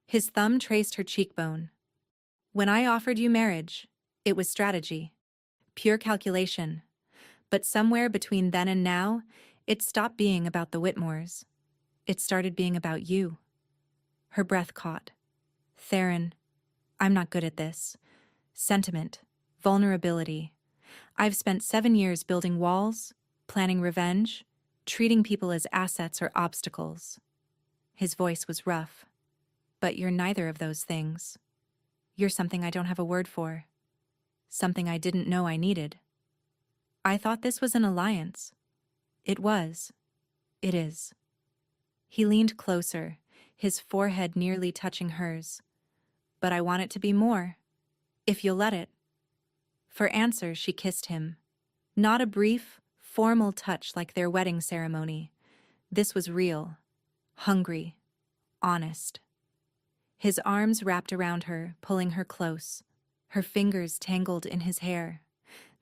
His thumb traced her cheekbone. When I offered you marriage, it was strategy. Pure calculation. But somewhere between then and now, it stopped being about the Whitmores. It started being about you. Her breath caught. Theron, I'm not good at this. Sentiment. Vulnerability. I've spent 7 years building walls, planning revenge, treating people as assets or obstacles. His voice was rough. But you're neither of those things. You're something I don't have a word for. Something I didn't know I needed. I thought this was an alliance. It was. It is. He leaned closer, his forehead nearly touching hers. But I want it to be more. If you'll let it. For answer, she kissed him. Not a brief, formal touch like their wedding ceremony. This was real. Hungry. Honest. His arms wrapped around her, pulling her close. Her fingers tangled in his hair.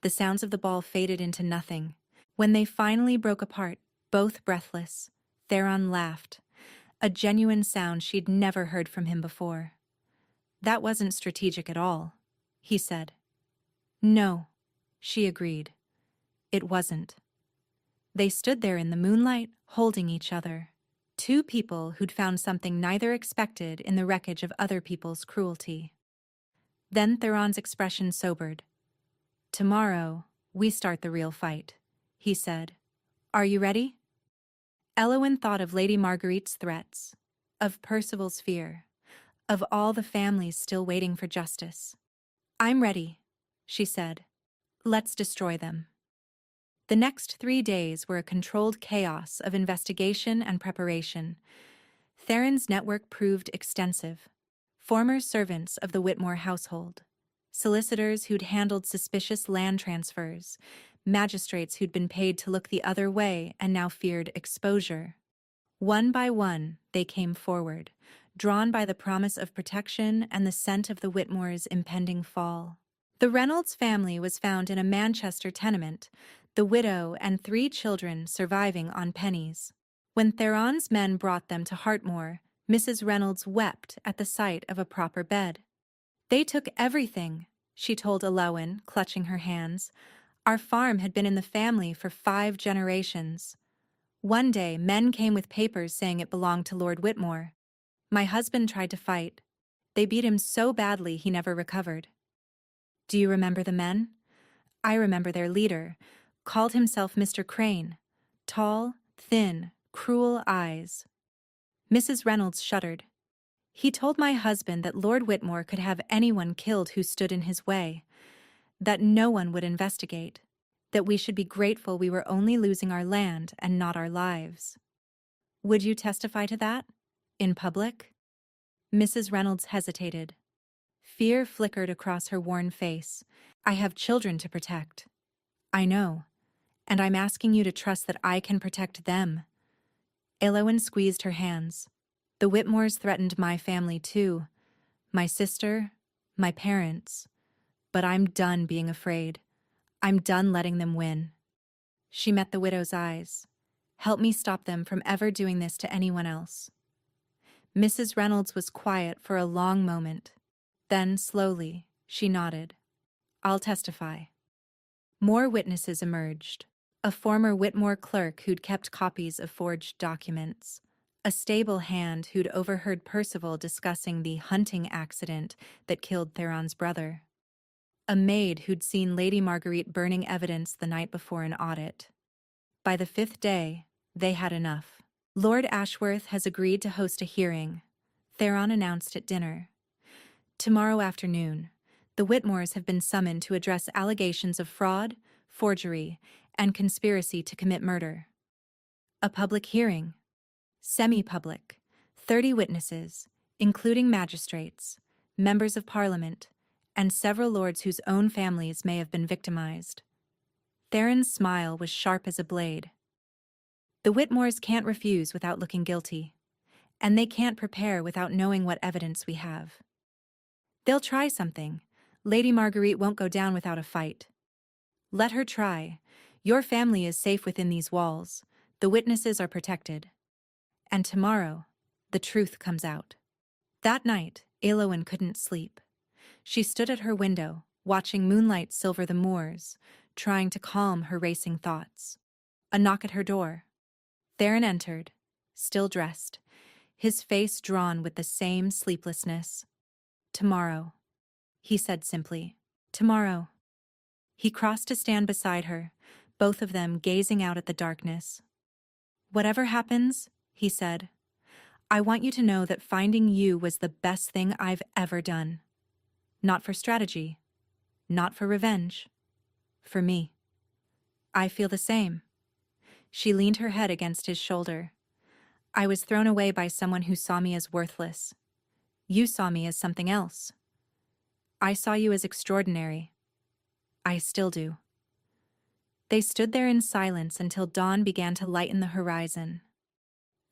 The sounds of the ball faded into nothing. When they finally broke apart, both breathless, Theron laughed. A genuine sound she'd never heard from him before. That wasn't strategic at all, he said. No, she agreed. It wasn't. They stood there in the moonlight, holding each other. Two people who'd found something neither expected in the wreckage of other people's cruelty. Then Theron's expression sobered. Tomorrow, we start the real fight, he said. Are you ready? Elowen thought of Lady Marguerite's threats, of Percival's fear, of all the families still waiting for justice. I'm ready, she said. Let's destroy them. The next 3 days were a controlled chaos of investigation and preparation. Theron's network proved extensive. Former servants of the Whitmore household, solicitors who'd handled suspicious land transfers, magistrates who'd been paid to look the other way and now feared exposure. One by one, they came forward, drawn by the promise of protection and the scent of the Whitmores' impending fall. The Reynolds family was found in a Manchester tenement, the widow and 3 children surviving on pennies. When Theron's men brought them to Hartmoor, Mrs. Reynolds wept at the sight of a proper bed. They took everything, she told Elowen, clutching her hands. Our farm had been in the family for 5 generations. One day, men came with papers saying it belonged to Lord Whitmore. My husband tried to fight. They beat him so badly he never recovered. Do you remember the men? I remember their leader, called himself Mr. Crane. Tall, thin, cruel eyes. Mrs. Reynolds shuddered. He told my husband that Lord Whitmore could have anyone killed who stood in his way, that no one would investigate, that we should be grateful we were only losing our land and not our lives. Would you testify to that? In public? Mrs. Reynolds hesitated. Fear flickered across her worn face. I have children to protect. I know, and I'm asking you to trust that I can protect them. Elowen squeezed her hands. The Whitmores threatened my family too, my sister, my parents. But I'm done being afraid. I'm done letting them win. She met the widow's eyes. Help me stop them from ever doing this to anyone else. Mrs. Reynolds was quiet for a long moment. Then, slowly, she nodded. I'll testify. More witnesses emerged. A former Whitmore clerk who'd kept copies of forged documents. A stable hand who'd overheard Percival discussing the hunting accident that killed Theron's brother. A maid who'd seen Lady Marguerite burning evidence the night before an audit. By the 5th day, They had enough. Lord Ashworth has agreed to host a hearing, Theron announced at dinner. Tomorrow afternoon, the Whitmores have been summoned to address allegations of fraud, forgery, and conspiracy to commit murder. A public hearing. Semi-public. 30 witnesses, including magistrates, members of parliament, and several lords whose own families may have been victimized. Theron's smile was sharp as a blade. The Whitmores can't refuse without looking guilty, and they can't prepare without knowing what evidence we have. They'll try something. Lady Marguerite won't go down without a fight. Let her try. Your family is safe within these walls. The witnesses are protected. And tomorrow, the truth comes out. That night, Eowyn couldn't sleep. She stood at her window, watching moonlight silver the moors, trying to calm her racing thoughts. A knock at her door. Theron entered, still dressed, his face drawn with the same sleeplessness. Tomorrow, he said simply. Tomorrow. He crossed to stand beside her, both of them gazing out at the darkness. Whatever happens, he said, I want you to know that finding you was the best thing I've ever done. Not for strategy, not for revenge, for me. I feel the same. She leaned her head against his shoulder. I was thrown away by someone who saw me as worthless. You saw me as something else. I saw you as extraordinary. I still do. They stood there in silence until dawn began to lighten the horizon.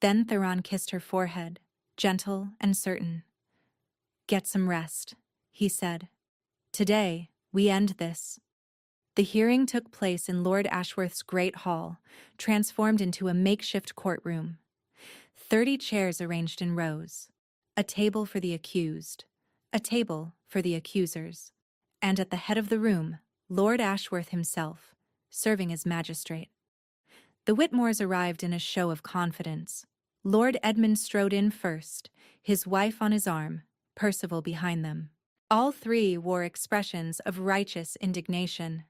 Then Theron kissed her forehead, gentle and certain. Get some rest, he said. Today, we end this. The hearing took place in Lord Ashworth's great hall, transformed into a makeshift courtroom. 30 chairs arranged in rows. A table for the accused, a table for the accusers, and at the head of the room, Lord Ashworth himself, serving as magistrate. The Whitmores arrived in a show of confidence. Lord Edmund strode in first, his wife on his arm, Percival behind them. All three wore expressions of righteous indignation.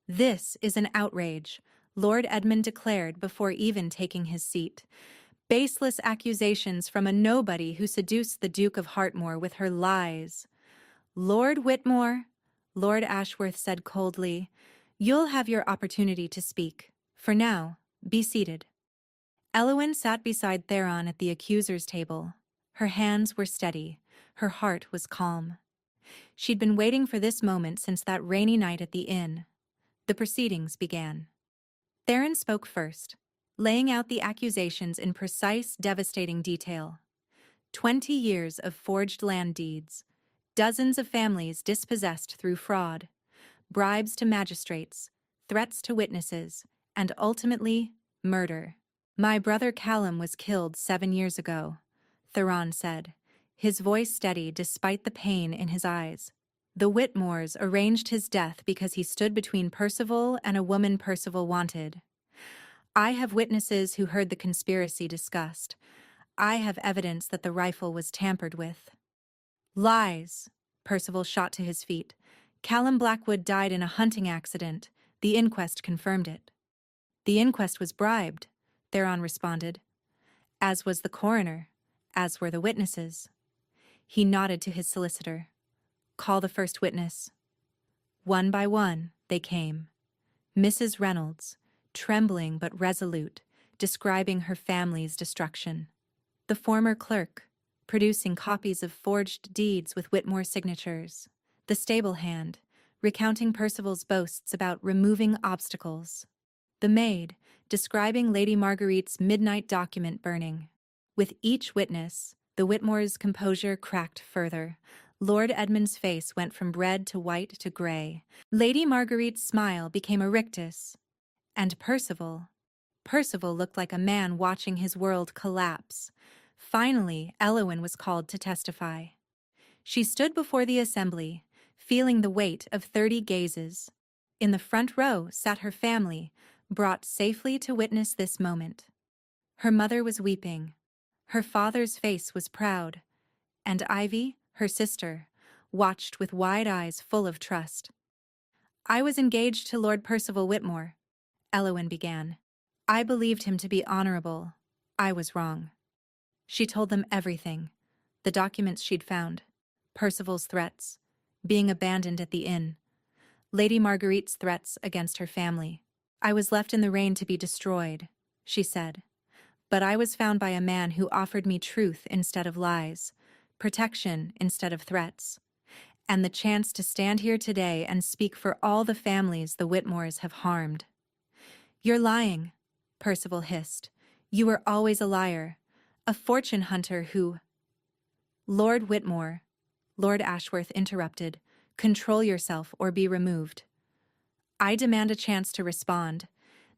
This is an outrage, Lord Edmund declared before even taking his seat. Baseless accusations from a nobody who seduced the Duke of Hartmore with her lies. Lord Whitmore, Lord Ashworth said coldly, you'll have your opportunity to speak. For now, be seated. Eowyn sat beside Theron at the accuser's table. Her hands were steady, her heart was calm. She'd been waiting for this moment since that rainy night at the inn. The proceedings began. Theron spoke first, laying out the accusations in precise, devastating detail. 20 years of forged land deeds, dozens of families dispossessed through fraud, bribes to magistrates, threats to witnesses, and ultimately, murder. My brother Callum was killed 7 years ago, Theron said, his voice steady despite the pain in his eyes. The Whitmores arranged his death because he stood between Percival and a woman Percival wanted. I have witnesses who heard the conspiracy discussed. I have evidence that the rifle was tampered with. Lies, Percival shot to his feet. Callum Blackwood died in a hunting accident. The inquest confirmed it. The inquest was bribed, Theron responded. As was the coroner, as were the witnesses. He nodded to his solicitor. Call the first witness. One by one, they came. Mrs. Reynolds, trembling but resolute, describing her family's destruction. The former clerk, producing copies of forged deeds with Whitmore signatures. The stable hand, recounting Percival's boasts about removing obstacles. The maid, describing Lady Marguerite's midnight document burning. With each witness, the Whitmore's composure cracked further. Lord Edmund's face went from red to white to gray. Lady Marguerite's smile became a rictus. And Percival looked like a man watching his world collapse. Finally, Eowyn was called to testify. She stood before the assembly, feeling the weight of 30 gazes. In the front row sat her family, brought safely to witness this moment. Her mother was weeping. Her father's face was proud. And Ivy, her sister, watched with wide eyes full of trust. I was engaged to Lord Percival Whitmore, Eowyn began. I believed him to be honorable. I was wrong. She told them everything. The documents she'd found. Percival's threats. Being abandoned at the inn. Lady Marguerite's threats against her family. I was left in the rain to be destroyed, she said. But I was found by a man who offered me truth instead of lies, protection instead of threats, and the chance to stand here today and speak for all the families the Whitmores have harmed. You're lying, Percival hissed. You were always a liar, a fortune hunter who— Lord Whitmore, Lord Ashworth interrupted. Control yourself or be removed. I demand a chance to respond.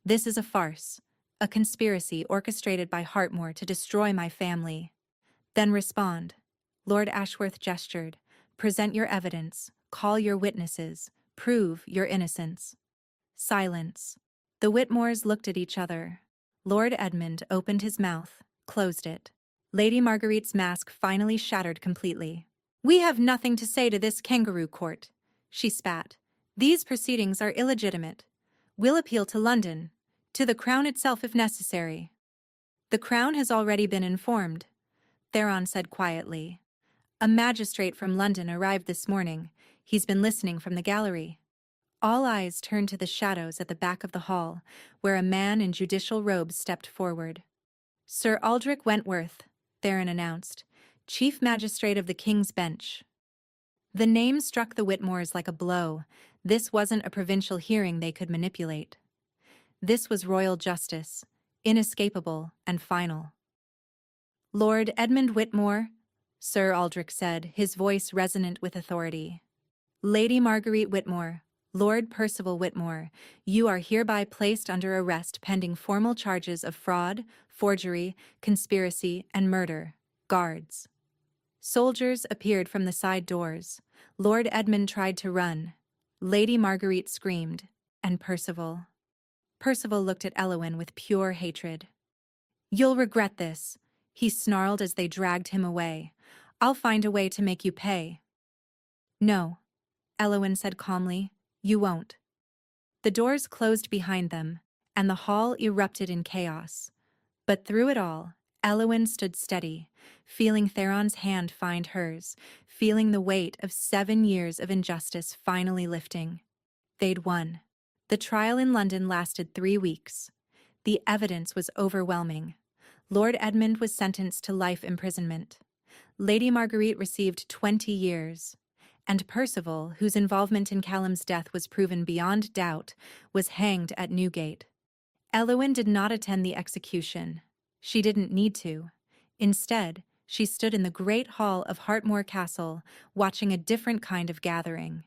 This is a farce, a conspiracy orchestrated by Hartmore to destroy my family. Then respond. Lord Ashworth gestured. Present your evidence, call your witnesses, prove your innocence. Silence. The Whitmores looked at each other. Lord Edmund opened his mouth, closed it. Lady Marguerite's mask finally shattered completely. We have nothing to say to this kangaroo court, she spat. These proceedings are illegitimate. We'll appeal to London, to the Crown itself if necessary. The Crown has already been informed, Theron said quietly. A magistrate from London arrived this morning. He's been listening from the gallery. All eyes turned to the shadows at the back of the hall, where a man in judicial robes stepped forward. Sir Aldrich Wentworth, Theron announced, Chief Magistrate of the King's Bench. The name struck the Whitmores like a blow. This wasn't a provincial hearing they could manipulate. This was royal justice, inescapable and final. Lord Edmund Whitmore, Sir Aldrich said, his voice resonant with authority. Lady Marguerite Whitmore, Lord Percival Whitmore, you are hereby placed under arrest pending formal charges of fraud, forgery, conspiracy, and murder. Guards. Soldiers appeared from the side doors. Lord Edmund tried to run. Lady Marguerite screamed. And Percival. Percival looked at Elowin with pure hatred. You'll regret this, he snarled as they dragged him away. I'll find a way to make you pay. No, Elowin said calmly. You won't. The doors closed behind them, and the hall erupted in chaos. But through it all, Elowin stood steady, feeling Theron's hand find hers, feeling the weight of 7 years of injustice finally lifting. They'd won. The trial in London lasted 3 weeks. The evidence was overwhelming. Lord Edmund was sentenced to life imprisonment. Lady Marguerite received 20 years. And Percival, whose involvement in Callum's death was proven beyond doubt, was hanged at Newgate. Elowin did not attend the execution. She didn't need to. Instead, she stood in the great hall of Hartmore Castle, watching a different kind of gathering.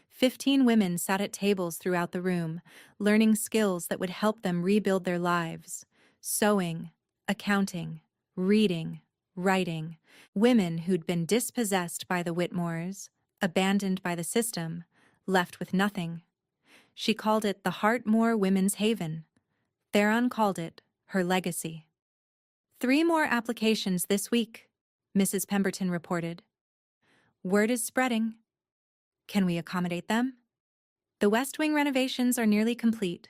15 women sat at tables throughout the room, learning skills that would help them rebuild their lives. Sewing, accounting, reading, writing. Women who'd been dispossessed by the Whitmores, abandoned by the system, left with nothing. She called it the Hartmore Women's Haven. Theron called it her legacy. 3 more applications this week, Mrs. Pemberton reported. Word is spreading. Can we accommodate them? The West Wing renovations are nearly complete.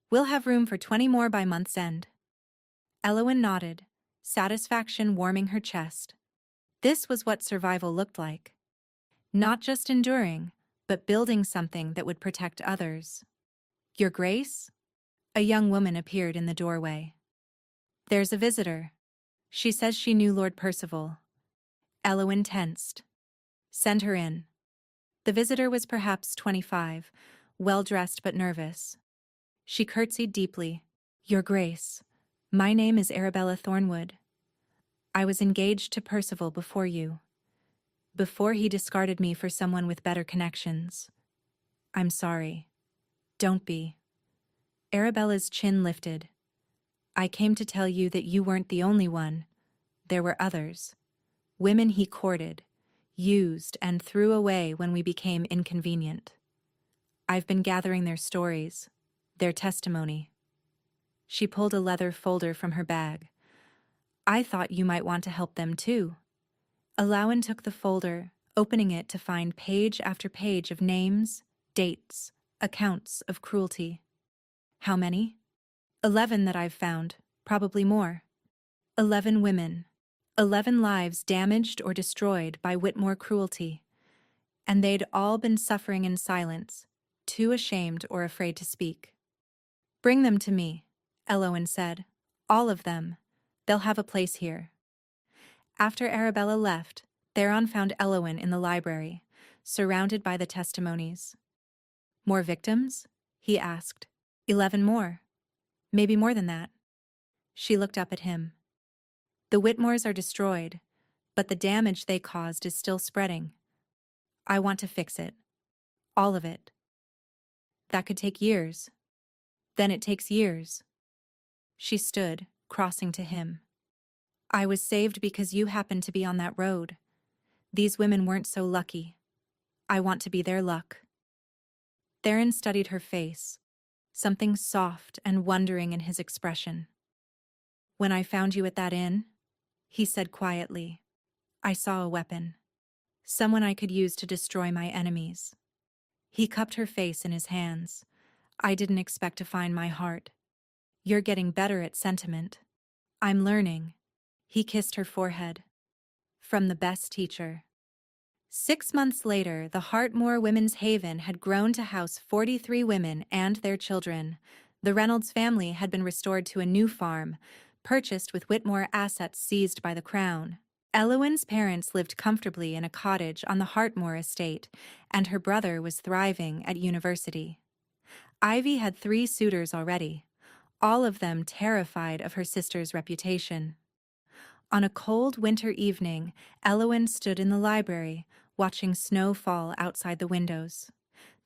We'll have room for 20 more by month's end. Elowin nodded, satisfaction warming her chest. This was what survival looked like. Not just enduring, but building something that would protect others. Your Grace? A young woman appeared in the doorway. There's a visitor. She says she knew Lord Percival. Elowin tensed. Send her in. The visitor was perhaps 25, well-dressed but nervous. She curtsied deeply. Your Grace, my name is Arabella Thornwood. I was engaged to Percival before you. Before he discarded me for someone with better connections. I'm sorry. Don't be. Arabella's chin lifted. I came to tell you that you weren't the only one. There were others. Women he courted, used, and threw away when we became inconvenient. I've been gathering their stories, their testimony. She pulled a leather folder from her bag. I thought you might want to help them too. Elowin took the folder, opening it to find page after page of names, dates, accounts of cruelty. How many? 11 that I've found, probably more. 11 women. 11 lives damaged or destroyed by Whitmore cruelty. And they'd all been suffering in silence, too ashamed or afraid to speak. Bring them to me, Elowen said. All of them. They'll have a place here. After Arabella left, Theron found Elowen in the library, surrounded by the testimonies. More victims? He asked. 11 more. Maybe more than that. She looked up at him. The Whitmores are destroyed, but the damage they caused is still spreading. I want to fix it. All of it. That could take years. Then it takes years. She stood, crossing to him. I was saved because you happened to be on that road. These women weren't so lucky. I want to be their luck. Theron studied her face, something soft and wondering in his expression. When I found you at that inn, he said quietly, I saw a weapon. Someone I could use to destroy my enemies. He cupped her face in his hands. I didn't expect to find my heart. You're getting better at sentiment. I'm learning. He kissed her forehead. From the best teacher. 6 months later, the Hartmore Women's Haven had grown to house 43 women and their children. The Reynolds family had been restored to a new farm, purchased with Whitmore assets seized by the Crown. Elowen's parents lived comfortably in a cottage on the Hartmore estate, and her brother was thriving at university. Ivy had 3 suitors already, all of them terrified of her sister's reputation. On a cold winter evening, Elowen stood in the library, watching snow fall outside the windows.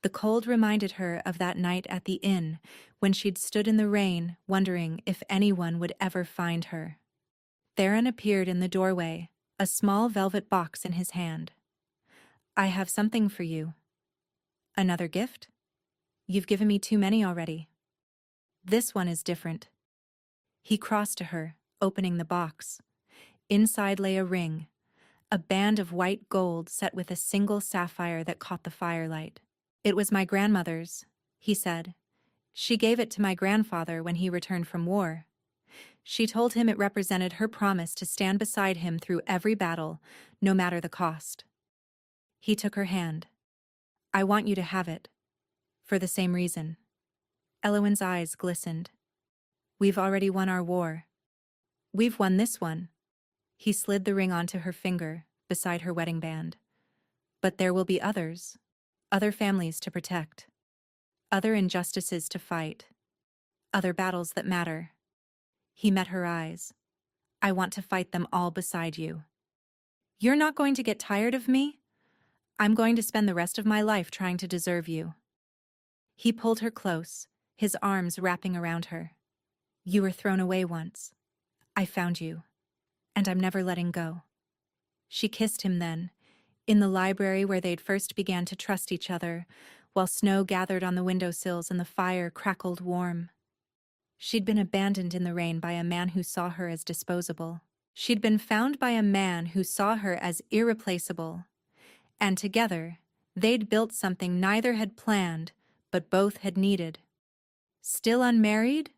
The cold reminded her of that night at the inn, when she'd stood in the rain, wondering if anyone would ever find her. Theron appeared in the doorway, a small velvet box in his hand. I have something for you. Another gift? You've given me too many already. This one is different. He crossed to her, opening the box. Inside lay a ring, a band of white gold set with a single sapphire that caught the firelight. It was my grandmother's, he said. She gave it to my grandfather when he returned from war. She told him it represented her promise to stand beside him through every battle, no matter the cost. He took her hand. I want you to have it. For the same reason. Elowen's eyes glistened. We've already won our war. We've won this one. He slid the ring onto her finger, beside her wedding band. But there will be others. Other families to protect. Other injustices to fight. Other battles that matter. He met her eyes. I want to fight them all beside you. You're not going to get tired of me? I'm going to spend the rest of my life trying to deserve you. He pulled her close, his arms wrapping around her. You were thrown away once. I found you. And I'm never letting go. She kissed him then, in the library where they'd first began to trust each other, while snow gathered on the windowsills and the fire crackled warm. She'd been abandoned in the rain by a man who saw her as disposable. She'd been found by a man who saw her as irreplaceable. And together, they'd built something neither had planned, but both had needed. Still unmarried?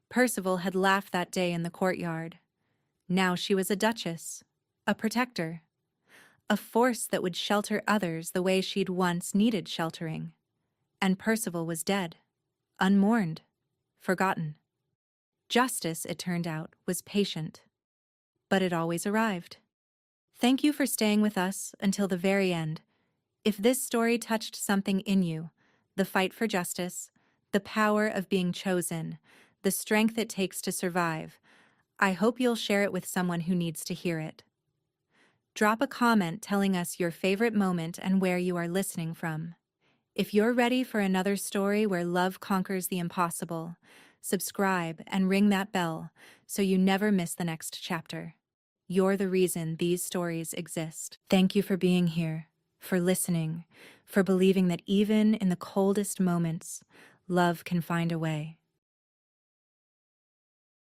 Percival had laughed that day in the courtyard. Now she was a duchess, a protector, a force that would shelter others the way she'd once needed sheltering. And Percival was dead, unmourned, forgotten. Justice, it turned out, was patient. But it always arrived. Thank you for staying with us until the very end. If this story touched something in you, the fight for justice, the power of being chosen, the strength it takes to survive, I hope you'll share it with someone who needs to hear it. Drop a comment telling us your favorite moment and where you are listening from. If you're ready for another story where love conquers the impossible, subscribe and ring that bell so you never miss the next chapter. You're the reason these stories exist. Thank you for being here, for listening, for believing that even in the coldest moments, love can find a way.